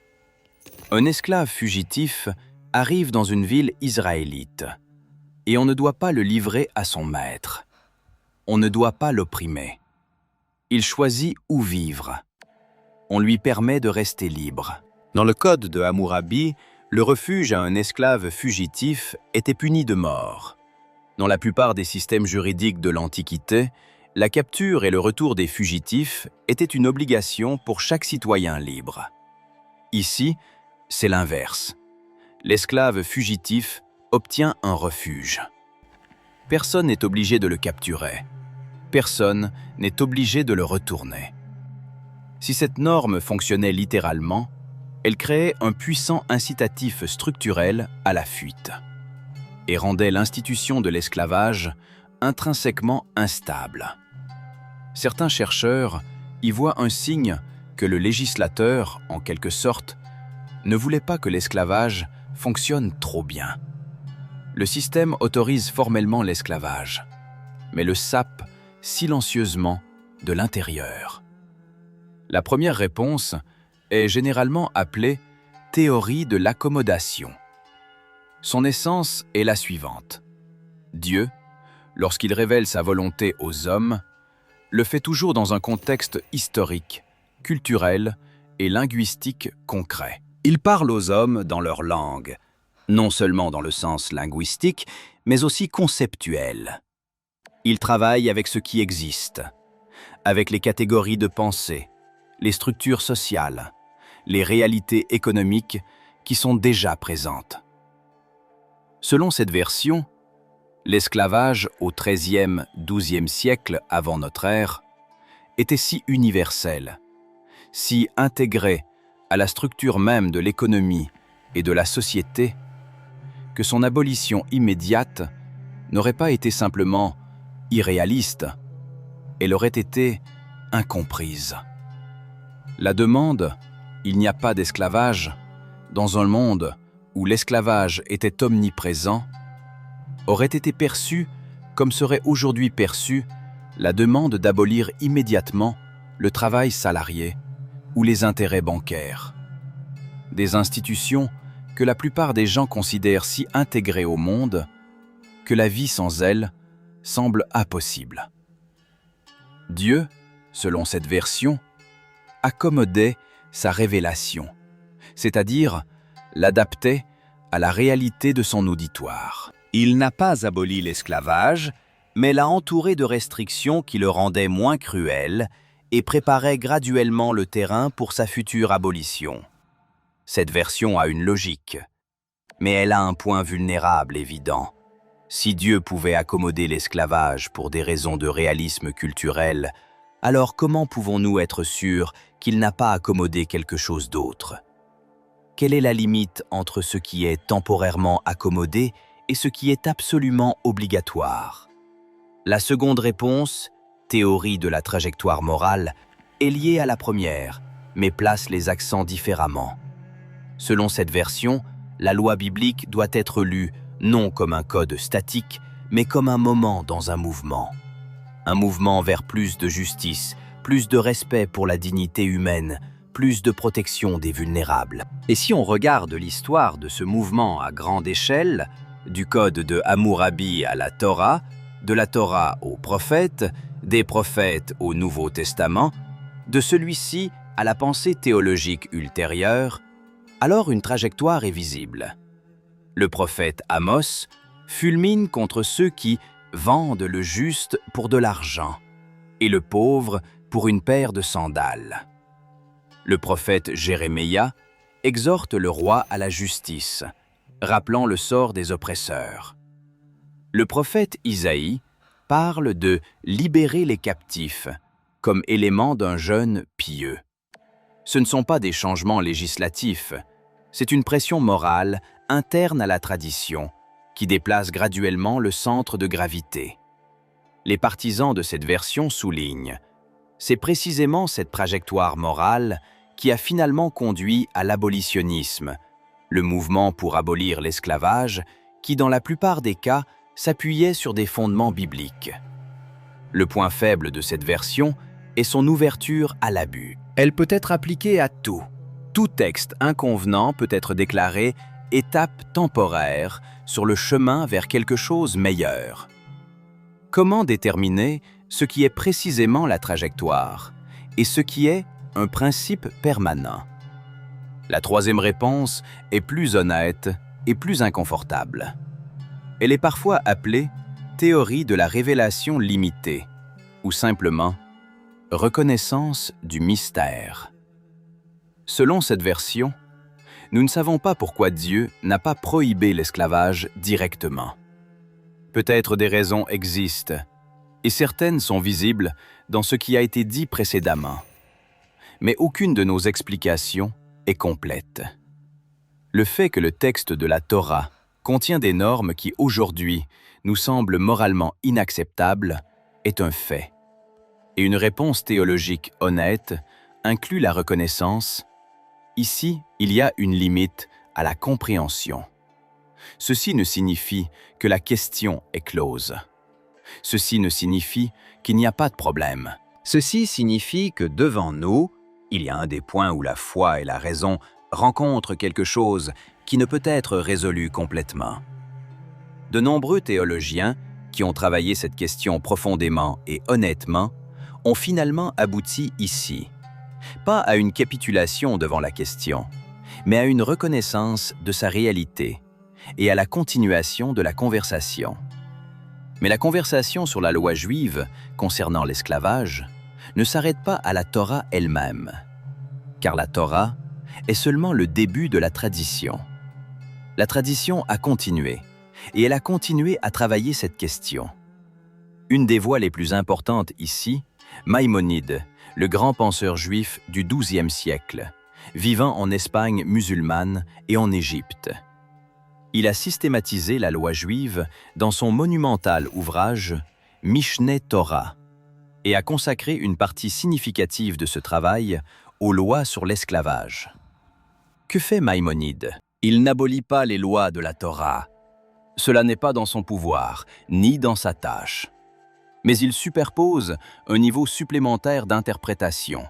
S2: Un esclave fugitif arrive dans une ville israélite, et on ne doit pas le livrer à son maître. On ne doit pas l'opprimer. Il choisit où vivre. On lui permet de rester libre. Dans le code de Hammurabi, le refuge à un esclave fugitif était puni de mort. Dans la plupart des systèmes juridiques de l'Antiquité, la capture et le retour des fugitifs étaient une obligation pour chaque citoyen libre. Ici, c'est l'inverse. L'esclave fugitif obtient un refuge. Personne n'est obligé de le capturer. Personne n'est obligé de le retourner. Si cette norme fonctionnait littéralement, elle créait un puissant incitatif structurel à la fuite et rendait l'institution de l'esclavage intrinsèquement instable. Certains chercheurs y voient un signe que le législateur, en quelque sorte, ne voulait pas que l'esclavage fonctionne trop bien. Le système autorise formellement l'esclavage, mais le sape silencieusement de l'intérieur. La première réponse est généralement appelée théorie de l'accommodation. Son essence est la suivante. Dieu, lorsqu'il révèle sa volonté aux hommes, le fait toujours dans un contexte historique, culturel et linguistique concret. Il parle aux hommes dans leur langue, non seulement dans le sens linguistique, mais aussi conceptuel. Il travaille avec ce qui existe, avec les catégories de pensée, les structures sociales, les réalités économiques qui sont déjà présentes. Selon cette version, l'esclavage au XIIIe-XIIe siècle avant notre ère était si universel, si intégré à la structure même de l'économie et de la société, que son abolition immédiate n'aurait pas été simplement irréaliste, elle aurait été incomprise. La demande « il n'y a pas d'esclavage » dans un monde où l'esclavage était omniprésent aurait été perçue comme serait aujourd'hui perçue la demande d'abolir immédiatement le travail salarié ou les intérêts bancaires. Des institutions que la plupart des gens considèrent si intégrées au monde que la vie sans elles semble impossible. Dieu, selon cette version, accommodait sa révélation, c'est-à-dire l'adaptait à la réalité de son auditoire. Il n'a pas aboli l'esclavage, mais l'a entouré de restrictions qui le rendaient moins cruel et préparaient graduellement le terrain pour sa future abolition. Cette version a une logique, mais elle a un point vulnérable évident. Si Dieu pouvait accommoder l'esclavage pour des raisons de réalisme culturel, alors comment pouvons-nous être sûrs qu'il n'a pas accommodé quelque chose d'autre? Quelle est la limite entre ce qui est temporairement accommodé et ce qui est absolument obligatoire? La seconde réponse, théorie de la trajectoire morale, est liée à la première, mais place les accents différemment. Selon cette version, la loi biblique doit être lue non comme un code statique, mais comme un moment dans un mouvement. Un mouvement vers plus de justice, plus de respect pour la dignité humaine, plus de protection des vulnérables. Et si on regarde l'histoire de ce mouvement à grande échelle, du code de Hammurabi à la Torah, de la Torah aux prophètes, des prophètes au Nouveau Testament, de celui-ci à la pensée théologique ultérieure, alors une trajectoire est visible. Le prophète Amos fulmine contre ceux qui vendent le juste pour de l'argent et le pauvre pour une paire de sandales. Le prophète Jérémia exhorte le roi à la justice, rappelant le sort des oppresseurs. Le prophète Isaïe parle de « libérer les captifs » comme élément d'un jeûne pieux. Ce ne sont pas des changements législatifs, c'est une pression morale interne à la tradition qui déplace graduellement le centre de gravité. Les partisans de cette version soulignent « c'est précisément cette trajectoire morale qui a finalement conduit à l'abolitionnisme, le mouvement pour abolir l'esclavage qui, dans la plupart des cas, s'appuyait sur des fondements bibliques. » Le point faible de cette version est son ouverture à l'abus. Elle peut être appliquée à tout. Tout texte inconvenant peut être déclaré « étape temporaire » sur le chemin vers quelque chose meilleur. Comment déterminer ce qui est précisément la trajectoire et ce qui est un principe permanent? La troisième réponse est plus honnête et plus inconfortable. Elle est parfois appelée théorie de la révélation limitée ou simplement reconnaissance du mystère. Selon cette version, nous ne savons pas pourquoi Dieu n'a pas prohibé l'esclavage directement. Peut-être des raisons existent, et certaines sont visibles dans ce qui a été dit précédemment. Mais aucune de nos explications est complète. Le fait que le texte de la Torah contient des normes qui, aujourd'hui, nous semblent moralement inacceptables, est un fait. Et une réponse théologique honnête inclut la reconnaissance. Ici, il y a une limite à la compréhension. Ceci ne signifie que la question est close. Ceci ne signifie qu'il n'y a pas de problème. Ceci signifie que devant nous, il y a un des points où la foi et la raison rencontrent quelque chose qui ne peut être résolu complètement. De nombreux théologiens qui ont travaillé cette question profondément et honnêtement ont finalement abouti ici. Pas à une capitulation devant la question, mais à une reconnaissance de sa réalité et à la continuation de la conversation. Mais la conversation sur la loi juive concernant l'esclavage ne s'arrête pas à la Torah elle-même, car la Torah est seulement le début de la tradition. La tradition a continué, et elle a continué à travailler cette question. Une des voix les plus importantes ici, Maïmonide, le grand penseur juif du XIIe siècle, vivant en Espagne musulmane et en Égypte. Il a systématisé la loi juive dans son monumental ouvrage Mishneh Torah et a consacré une partie significative de ce travail aux lois sur l'esclavage. Que fait Maïmonide? Il n'abolit pas les lois de la Torah. Cela n'est pas dans son pouvoir, ni dans sa tâche. Mais il superpose un niveau supplémentaire d'interprétation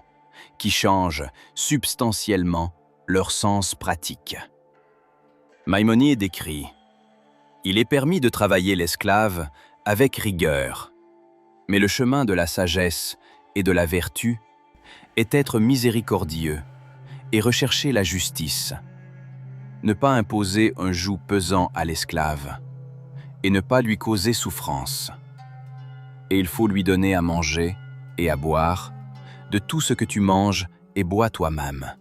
S2: qui change substantiellement leur sens pratique. Maïmonide écrit « Il est permis de travailler l'esclave avec rigueur, mais le chemin de la sagesse et de la vertu est être miséricordieux et rechercher la justice, ne pas imposer un joug pesant à l'esclave et ne pas lui causer souffrance. Et il faut lui donner à manger et à boire de tout ce que tu manges et bois toi-même.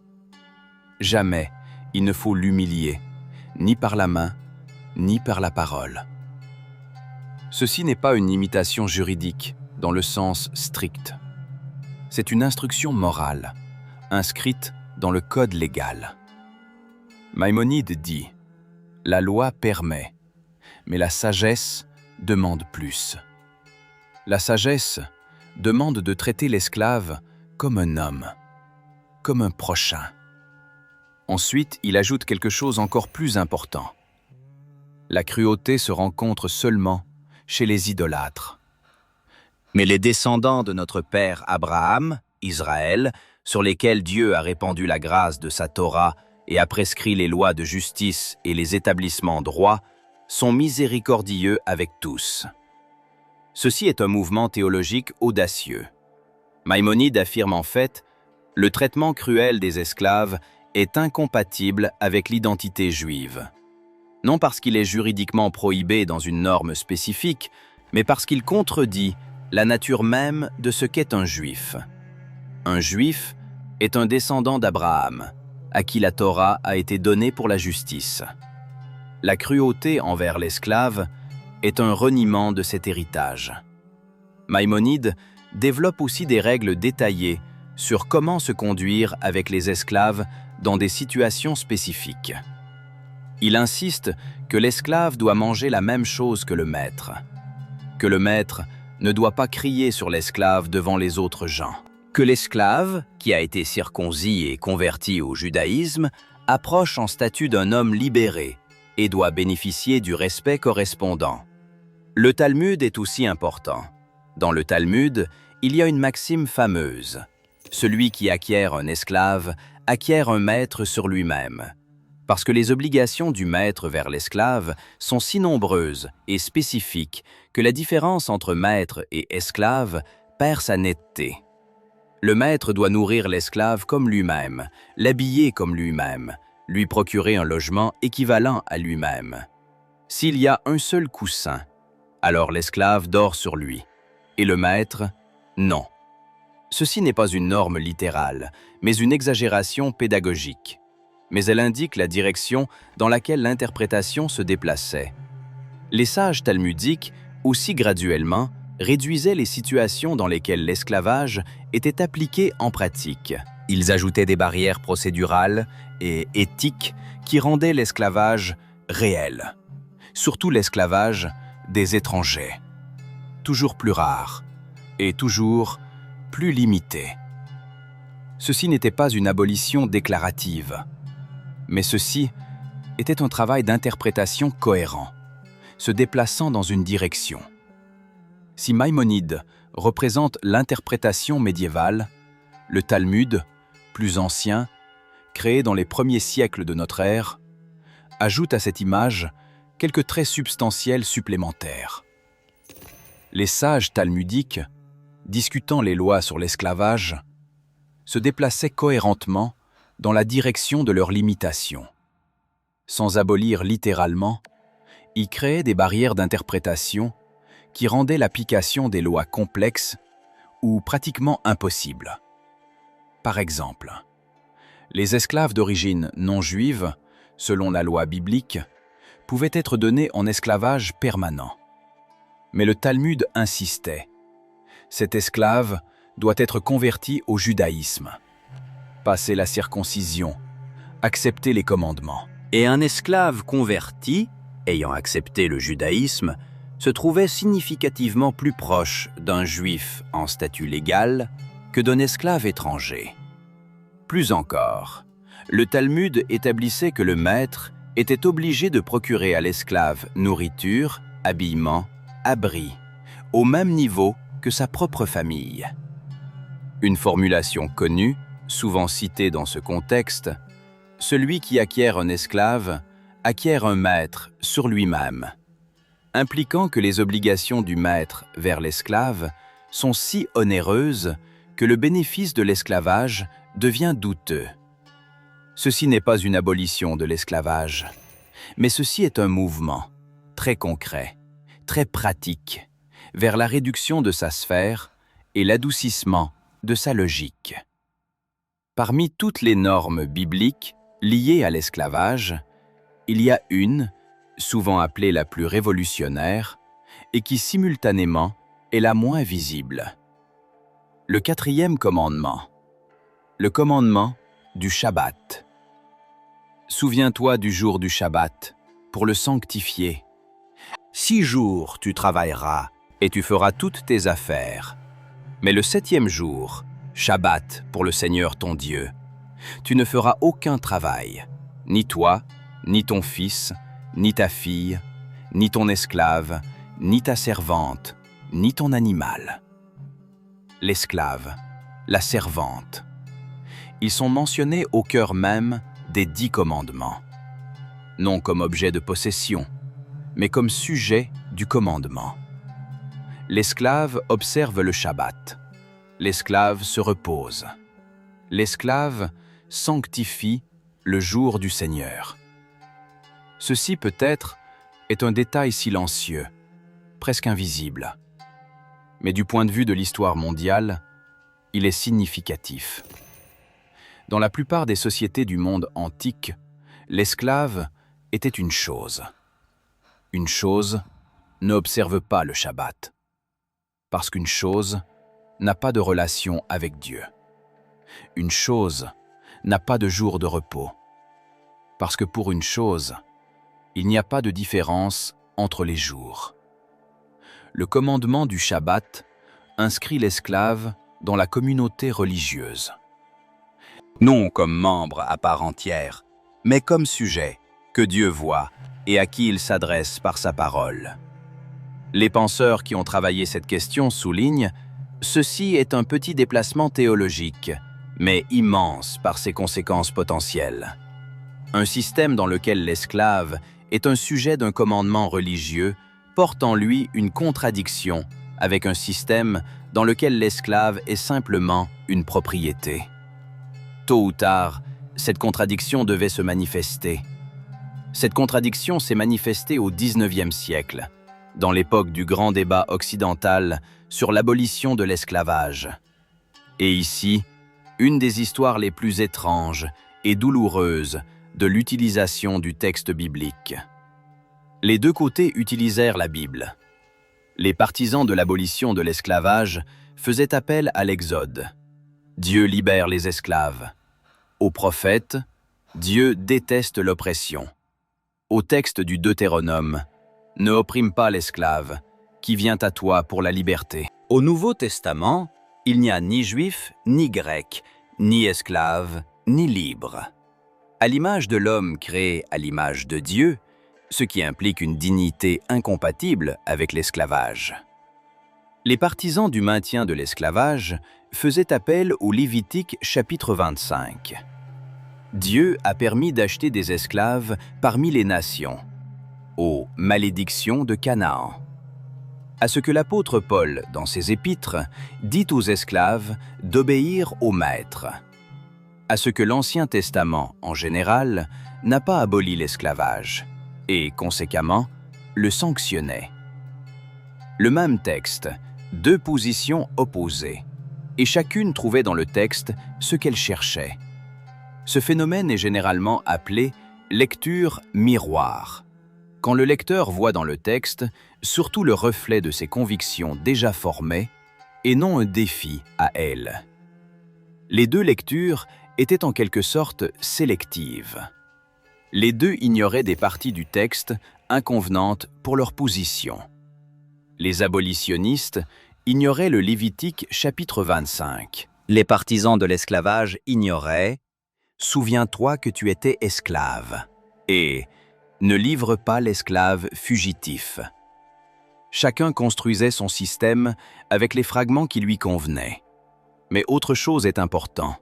S2: Jamais il ne faut l'humilier, ni par la main, ni par la parole. » Ceci n'est pas une imitation juridique dans le sens strict. C'est une instruction morale, inscrite dans le code légal.
S1: Maïmonide dit « La loi permet, mais la sagesse demande plus. La sagesse demande de traiter l'esclave comme un homme, comme un prochain. » Ensuite, il ajoute quelque chose encore plus important. La cruauté se rencontre seulement chez les idolâtres. Mais les descendants de notre père Abraham, Israël, sur lesquels Dieu a répandu la grâce de sa Torah et a prescrit les lois de justice et les établissements droits, sont miséricordieux avec tous. Ceci est un mouvement théologique audacieux. Maïmonide affirme en fait « Le traitement cruel des esclaves est incompatible avec l'identité juive. Non parce qu'il est juridiquement prohibé dans une norme spécifique, mais parce qu'il contredit la nature même de ce qu'est un juif. Un juif est un descendant d'Abraham, à qui la Torah a été donnée pour la justice. La cruauté envers l'esclave est un reniement de cet héritage. » Maïmonide développe aussi des règles détaillées sur comment se conduire avec les esclaves dans des situations spécifiques. Il insiste que l'esclave doit manger la même chose que le maître ne doit pas crier sur l'esclave devant les autres gens, que l'esclave, qui a été circoncis et converti au judaïsme, approche en statut d'un homme libéré et doit bénéficier du respect correspondant. Le Talmud est aussi important. Dans le Talmud, il y a une maxime fameuse. Celui qui acquiert un esclave acquiert un maître sur lui-même. Parce que les obligations du maître vers l'esclave sont si nombreuses et spécifiques que la différence entre maître et esclave perd sa netteté. Le maître doit nourrir l'esclave comme lui-même, l'habiller comme lui-même, lui procurer un logement équivalent à lui-même. S'il y a un seul coussin, alors l'esclave dort sur lui, et le maître, non. Ceci n'est pas une norme littérale, mais une exagération pédagogique. Mais elle indique la direction dans laquelle l'interprétation se déplaçait. Les sages talmudiques, aussi graduellement, réduisaient les situations dans lesquelles l'esclavage était appliqué en pratique. Ils ajoutaient des barrières procédurales et éthiques qui rendaient l'esclavage réel. Surtout l'esclavage des étrangers. Toujours plus rare et toujours plus limité. Ceci n'était pas une abolition déclarative, mais ceci était un travail d'interprétation cohérent, se déplaçant dans une direction. Si Maïmonide représente l'interprétation médiévale, le Talmud, plus ancien, créé dans les premiers siècles de notre ère, ajoute à cette image quelques traits substantiels supplémentaires. Les sages talmudiques, discutant les lois sur l'esclavage, se déplaçaient cohérentement dans la direction de leurs limitations. Sans abolir littéralement, ils créaient des barrières d'interprétation qui rendaient l'application des lois complexes ou pratiquement impossibles. Par exemple, les esclaves d'origine non juive, selon la loi biblique, pouvaient être donnés en esclavage permanent. Mais le Talmud insistait. Cet esclave doit être converti au judaïsme, passer la circoncision, accepter les commandements. Et un esclave converti, ayant accepté le judaïsme, se trouvait significativement plus proche d'un juif en statut légal que d'un esclave étranger. Plus encore, le Talmud établissait que le maître était obligé de procurer à l'esclave nourriture, habillement, abri, au même niveau que sa propre famille. Une formulation connue, souvent citée dans ce contexte, « Celui qui acquiert un esclave acquiert un maître sur lui-même », impliquant que les obligations du maître vers l'esclave sont si onéreuses que le bénéfice de l'esclavage devient douteux. Ceci n'est pas une abolition de l'esclavage, mais ceci est un mouvement très concret, très pratique, vers la réduction de sa sphère et l'adoucissement de sa logique. Parmi toutes les normes bibliques liées à l'esclavage, il y a une, souvent appelée la plus révolutionnaire, et qui simultanément est la moins visible. Le 4e commandement, le commandement du Shabbat. Souviens-toi du jour du Shabbat, pour le sanctifier. 6 jours tu travailleras, et tu feras toutes tes affaires. Mais le 7e jour, Shabbat pour le Seigneur ton Dieu, tu ne feras aucun travail, ni toi, ni ton fils, ni ta fille, ni ton esclave, ni ta servante, ni ton animal. L'esclave, la servante. Ils sont mentionnés au cœur même des 10 commandements. Non comme objet de possession, mais comme sujet du commandement. L'esclave observe le Shabbat. L'esclave se repose. L'esclave sanctifie le jour du Seigneur. Ceci peut-être est un détail silencieux, presque invisible. Mais du point de vue de l'histoire mondiale, il est significatif. Dans la plupart des sociétés du monde antique, l'esclave était une chose. Une chose n'observe pas le Shabbat, parce qu'une chose n'a pas de relation avec Dieu. Une chose n'a pas de jour de repos, parce que pour une chose, il n'y a pas de différence entre les jours. Le commandement du Shabbat inscrit l'esclave dans la communauté religieuse. Non comme membre à part entière, mais comme sujet que Dieu voit et à qui il s'adresse par sa parole. Les penseurs qui ont travaillé cette question soulignent « Ceci est un petit déplacement théologique, mais immense par ses conséquences potentielles. Un système dans lequel l'esclave est un sujet d'un commandement religieux porte en lui une contradiction avec un système dans lequel l'esclave est simplement une propriété. Tôt ou tard, cette contradiction devait se manifester. Cette contradiction s'est manifestée au XIXe siècle, dans l'époque du grand débat occidental sur l'abolition de l'esclavage. Et ici, une des histoires les plus étranges et douloureuses de l'utilisation du texte biblique. Les deux côtés utilisèrent la Bible. Les partisans de l'abolition de l'esclavage faisaient appel à l'Exode. Dieu libère les esclaves. Aux prophètes, Dieu déteste l'oppression. Au texte du Deutéronome, ne opprime pas l'esclave, qui vient à toi pour la liberté. Au Nouveau Testament, il n'y a ni juif, ni grec, ni esclave, ni libre. À l'image de l'homme créé à l'image de Dieu, ce qui implique une dignité incompatible avec l'esclavage. Les partisans du maintien de l'esclavage faisaient appel au Lévitique chapitre 25. Dieu a permis d'acheter des esclaves parmi les nations, aux malédictions de Canaan. À ce que l'apôtre Paul, dans ses épîtres, dit aux esclaves d'obéir au maître. À ce que l'Ancien Testament, en général, n'a pas aboli l'esclavage, et, conséquemment, le sanctionnait. Le même texte, 2 positions opposées, et chacune trouvait dans le texte ce qu'elle cherchait. Ce phénomène est généralement appelé lecture miroir. Quand le lecteur voit dans le texte surtout le reflet de ses convictions déjà formées et non un défi à elles. Les deux lectures étaient en quelque sorte sélectives. Les deux ignoraient des parties du texte inconvenantes pour leur position. Les abolitionnistes ignoraient le Lévitique chapitre 25. Les partisans de l'esclavage ignoraient « Souviens-toi que tu étais esclave » et « Ne livre pas l'esclave fugitif ». Chacun construisait son système avec les fragments qui lui convenaient. Mais autre chose est important.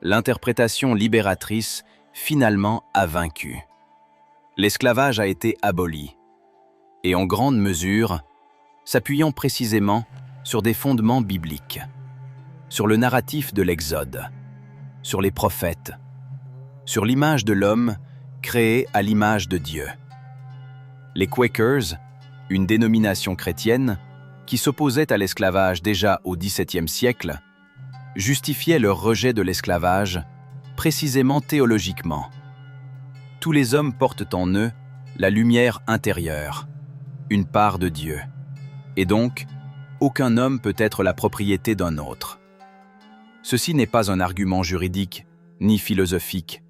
S1: L'interprétation libératrice finalement a vaincu. L'esclavage a été aboli, et en grande mesure, s'appuyant précisément sur des fondements bibliques, sur le narratif de l'Exode, sur les prophètes, sur l'image de l'homme créé à l'image de Dieu. Les Quakers, une dénomination chrétienne qui s'opposait à l'esclavage déjà au XVIIe siècle, justifiaient leur rejet de l'esclavage précisément théologiquement. Tous les hommes portent en eux la lumière intérieure, une part de Dieu, et donc aucun homme peut être la propriété d'un autre. Ceci n'est pas un argument juridique ni philosophique,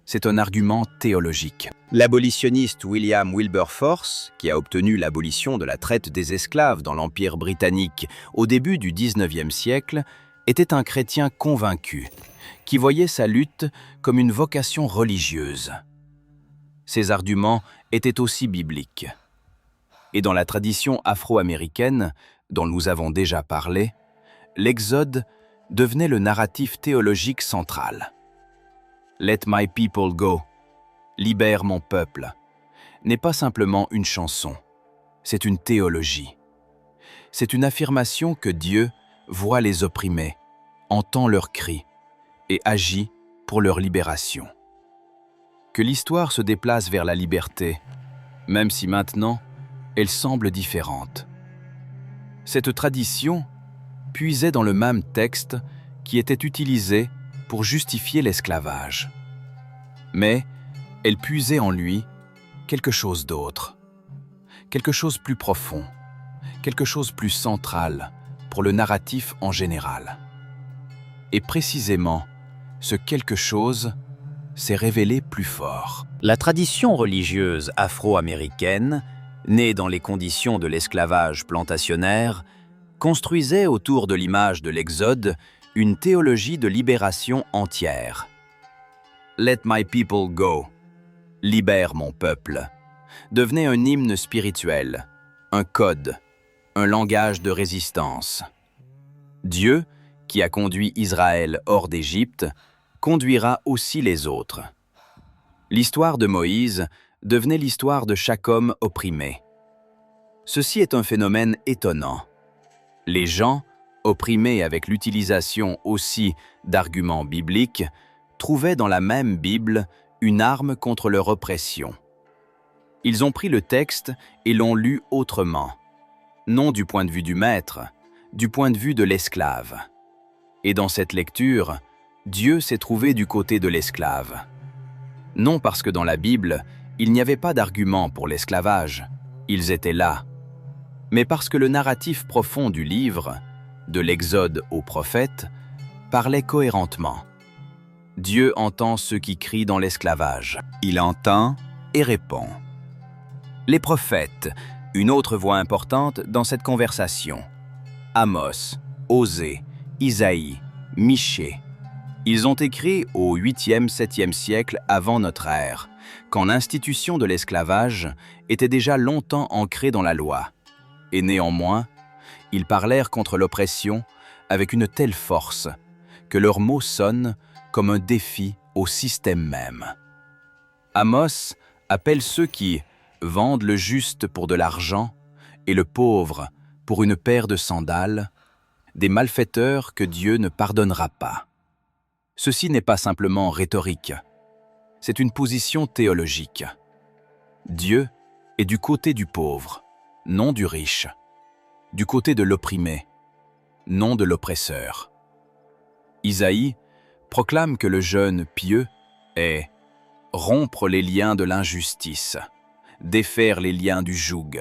S1: C'est un argument théologique. L'abolitionniste William Wilberforce, qui a obtenu l'abolition de la traite des esclaves dans l'Empire britannique au début du XIXe siècle, était un chrétien convaincu, qui voyait sa lutte comme une vocation religieuse. Ses arguments étaient aussi bibliques. Et dans la tradition afro-américaine, dont nous avons déjà parlé, l'Exode devenait le narratif théologique central. « Let my people go » Libère mon peuple, n'est pas simplement une chanson, c'est une théologie. C'est une affirmation que Dieu voit les opprimés, entend leurs cris et agit pour leur libération. Que l'histoire se déplace vers la liberté, même si maintenant elle semble différente. Cette tradition puisait dans le même texte qui était utilisé pour justifier l'esclavage. Mais elle puisait en lui quelque chose d'autre, quelque chose plus profond, quelque chose plus central pour le narratif en général. Et précisément, ce quelque chose s'est révélé plus fort.
S2: La tradition religieuse afro-américaine, née dans les conditions de l'esclavage plantationnaire, construisait autour de l'image de l'Exode une théologie de libération entière. « Let my people go » Libère mon peuple, devenait un hymne spirituel, un code, un langage de résistance. Dieu, qui a conduit Israël hors d'Égypte, conduira aussi les autres. L'histoire de Moïse devenait l'histoire de chaque homme opprimé. Ceci est un phénomène étonnant. Les gens, opprimés avec l'utilisation aussi d'arguments bibliques, trouvaient dans la même Bible une arme contre leur oppression. Ils ont pris le texte et l'ont lu autrement, non du point de vue du maître, du point de vue de l'esclave. Et dans cette lecture, Dieu s'est trouvé du côté de l'esclave. Non parce que dans la Bible, il n'y avait pas d'argument pour l'esclavage, ils étaient là, mais parce que le narratif profond du livre, de l'Exode aux prophètes, parlait cohérentement. Dieu entend ceux qui crient dans l'esclavage. Il entend et répond. Les prophètes, une autre voix importante dans cette conversation. Amos, Osée, Isaïe, Michée. Ils ont écrit au 8e, 7e siècle avant notre ère, quand l'institution de l'esclavage était déjà longtemps ancrée dans la loi. Et néanmoins, ils parlèrent contre l'oppression avec une telle force que leurs mots sonnent comme un défi au système même. Amos appelle ceux qui vendent le juste pour de l'argent et le pauvre pour une paire de sandales, des malfaiteurs que Dieu ne pardonnera pas. Ceci n'est pas simplement rhétorique, c'est une position théologique. Dieu est du côté du pauvre, non du riche, du côté de l'opprimé, non de l'oppresseur. Isaïe proclame que le jeûne pieux est rompre les liens de l'injustice, défaire les liens du joug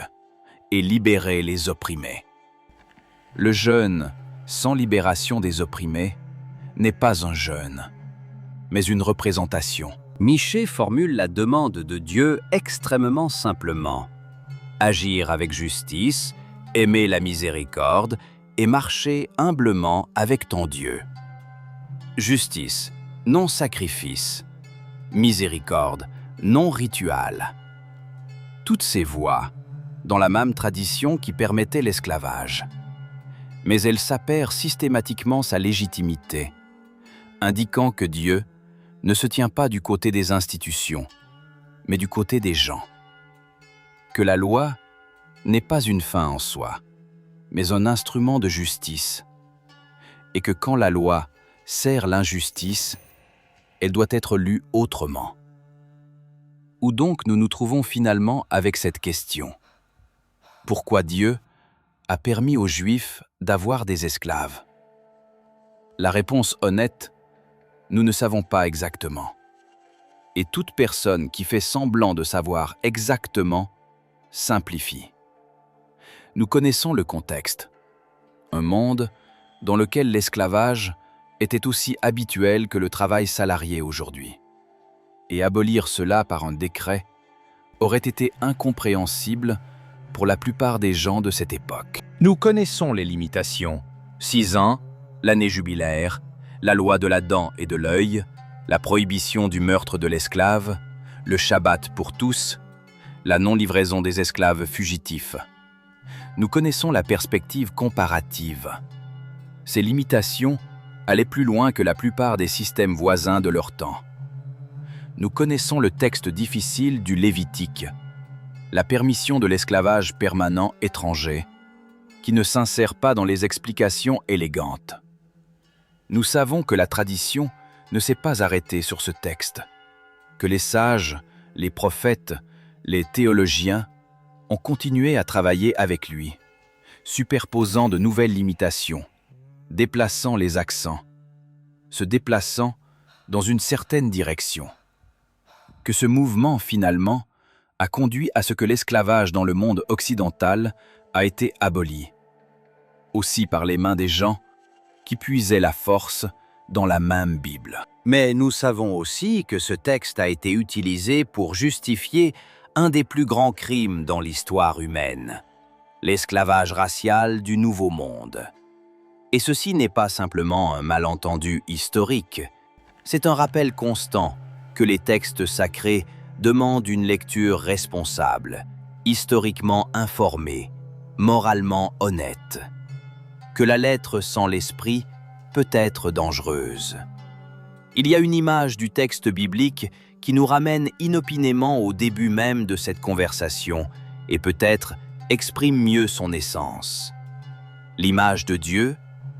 S2: et libérer les opprimés. Le jeûne sans libération des opprimés n'est pas un jeûne, mais une représentation. Michée formule la demande de Dieu extrêmement simplement. Agir avec justice, aimer la miséricorde et marcher humblement avec ton Dieu. Justice, non sacrifice. Miséricorde, non rituel. Toutes ces voies, dans la même tradition qui permettait l'esclavage. Mais elles s'apèrent systématiquement sa légitimité, indiquant que Dieu ne se tient pas du côté des institutions, mais du côté des gens. Que la loi n'est pas une fin en soi, mais un instrument de justice. Et que quand la loi sert l'injustice, elle doit être lue autrement. Où donc nous nous trouvons finalement avec cette question? Pourquoi Dieu a permis aux Juifs d'avoir des esclaves? La réponse honnête, nous ne savons pas exactement. Et toute personne qui fait semblant de savoir exactement simplifie. Nous connaissons le contexte. Un monde dans lequel l'esclavage était aussi habituel que le travail salarié aujourd'hui. et abolir cela par un décret aurait été incompréhensible pour la plupart des gens de cette époque. Nous connaissons les limitations. 6 ans, l'année jubilaire, la loi de la dent et de l'œil, la prohibition du meurtre de l'esclave, le Shabbat pour tous, la non-livraison des esclaves fugitifs. Nous connaissons la perspective comparative. Ces limitations allaient plus loin que la plupart des systèmes voisins de leur temps. Nous connaissons le texte difficile du Lévitique, la permission de l'esclavage permanent étranger, qui ne s'insère pas dans les explications élégantes. Nous savons que la tradition ne s'est pas arrêtée sur ce texte, que les sages, les prophètes, les théologiens ont continué à travailler avec lui, superposant de nouvelles limitations, déplaçant les accents, se déplaçant dans une certaine direction. Que ce mouvement, finalement, a conduit à ce que l'esclavage dans le monde occidental a été aboli, aussi par les mains des gens qui puisaient la force dans la même Bible.
S1: Mais nous savons aussi que ce texte a été utilisé pour justifier un des plus grands crimes dans l'histoire humaine, l'esclavage racial du Nouveau Monde. Et ceci n'est pas simplement un malentendu historique, c'est un rappel constant que les textes sacrés demandent une lecture responsable, historiquement informée, moralement honnête. Que la lettre sans l'esprit peut être dangereuse. Il y a une image du texte biblique qui nous ramène inopinément au début même de cette conversation et peut-être exprime mieux son essence. L'image de Dieu,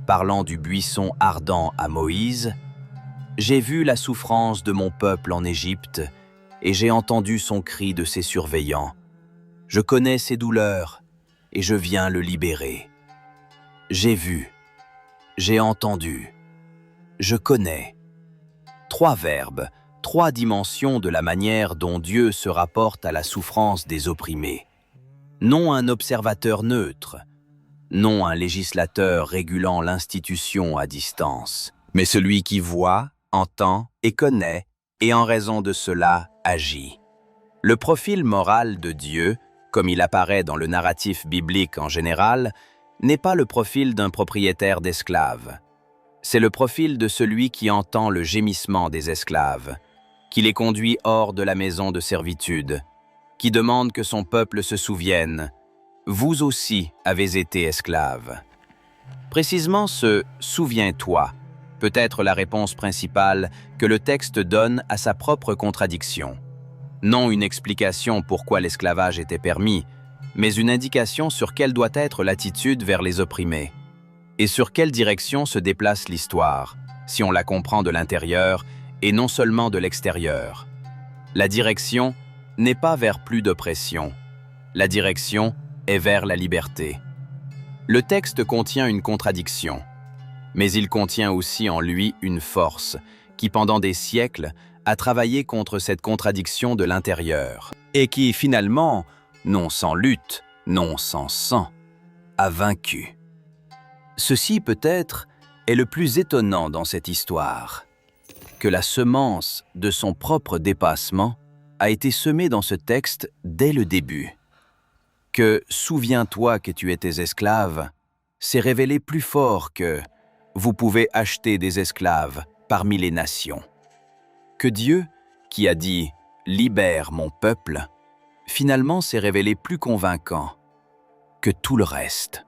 S1: parlant du buisson ardent à Moïse, « J'ai vu la souffrance de mon peuple en Égypte et j'ai entendu son cri de ses surveillants. Je connais ses douleurs et je viens le libérer. J'ai vu, j'ai entendu, je connais. » 3 verbes, 3 dimensions de la manière dont Dieu se rapporte à la souffrance des opprimés. Non un observateur neutre, non un législateur régulant l'institution à distance, mais celui qui voit, entend et connaît, et en raison de cela agit. Le profil moral de Dieu, comme il apparaît dans le narratif biblique en général, n'est pas le profil d'un propriétaire d'esclaves. C'est le profil de celui qui entend le gémissement des esclaves, qui les conduit hors de la maison de servitude, qui demande que son peuple se souvienne « Vous aussi avez été esclaves ». Précisément ce « souviens-toi » peut être la réponse principale que le texte donne à sa propre contradiction. Non une explication pourquoi l'esclavage était permis, mais une indication sur quelle doit être l'attitude vers les opprimés, et sur quelle direction se déplace l'histoire, si on la comprend de l'intérieur et non seulement de l'extérieur. La direction n'est pas vers plus d'oppression, la direction est vers la liberté. Le texte contient une contradiction, mais il contient aussi en lui une force qui, pendant des siècles, a travaillé contre cette contradiction de l'intérieur, et qui, finalement, non sans lutte, non sans sang, a vaincu. Ceci, peut-être, est le plus étonnant dans cette histoire, que la semence de son propre dépassement a été semée dans ce texte dès le début. Que « souviens-toi que tu étais esclave » s'est révélé plus fort que « vous pouvez acheter des esclaves parmi les nations ». Que Dieu, qui a dit « libère mon peuple », finalement s'est révélé plus convaincant que tout le reste.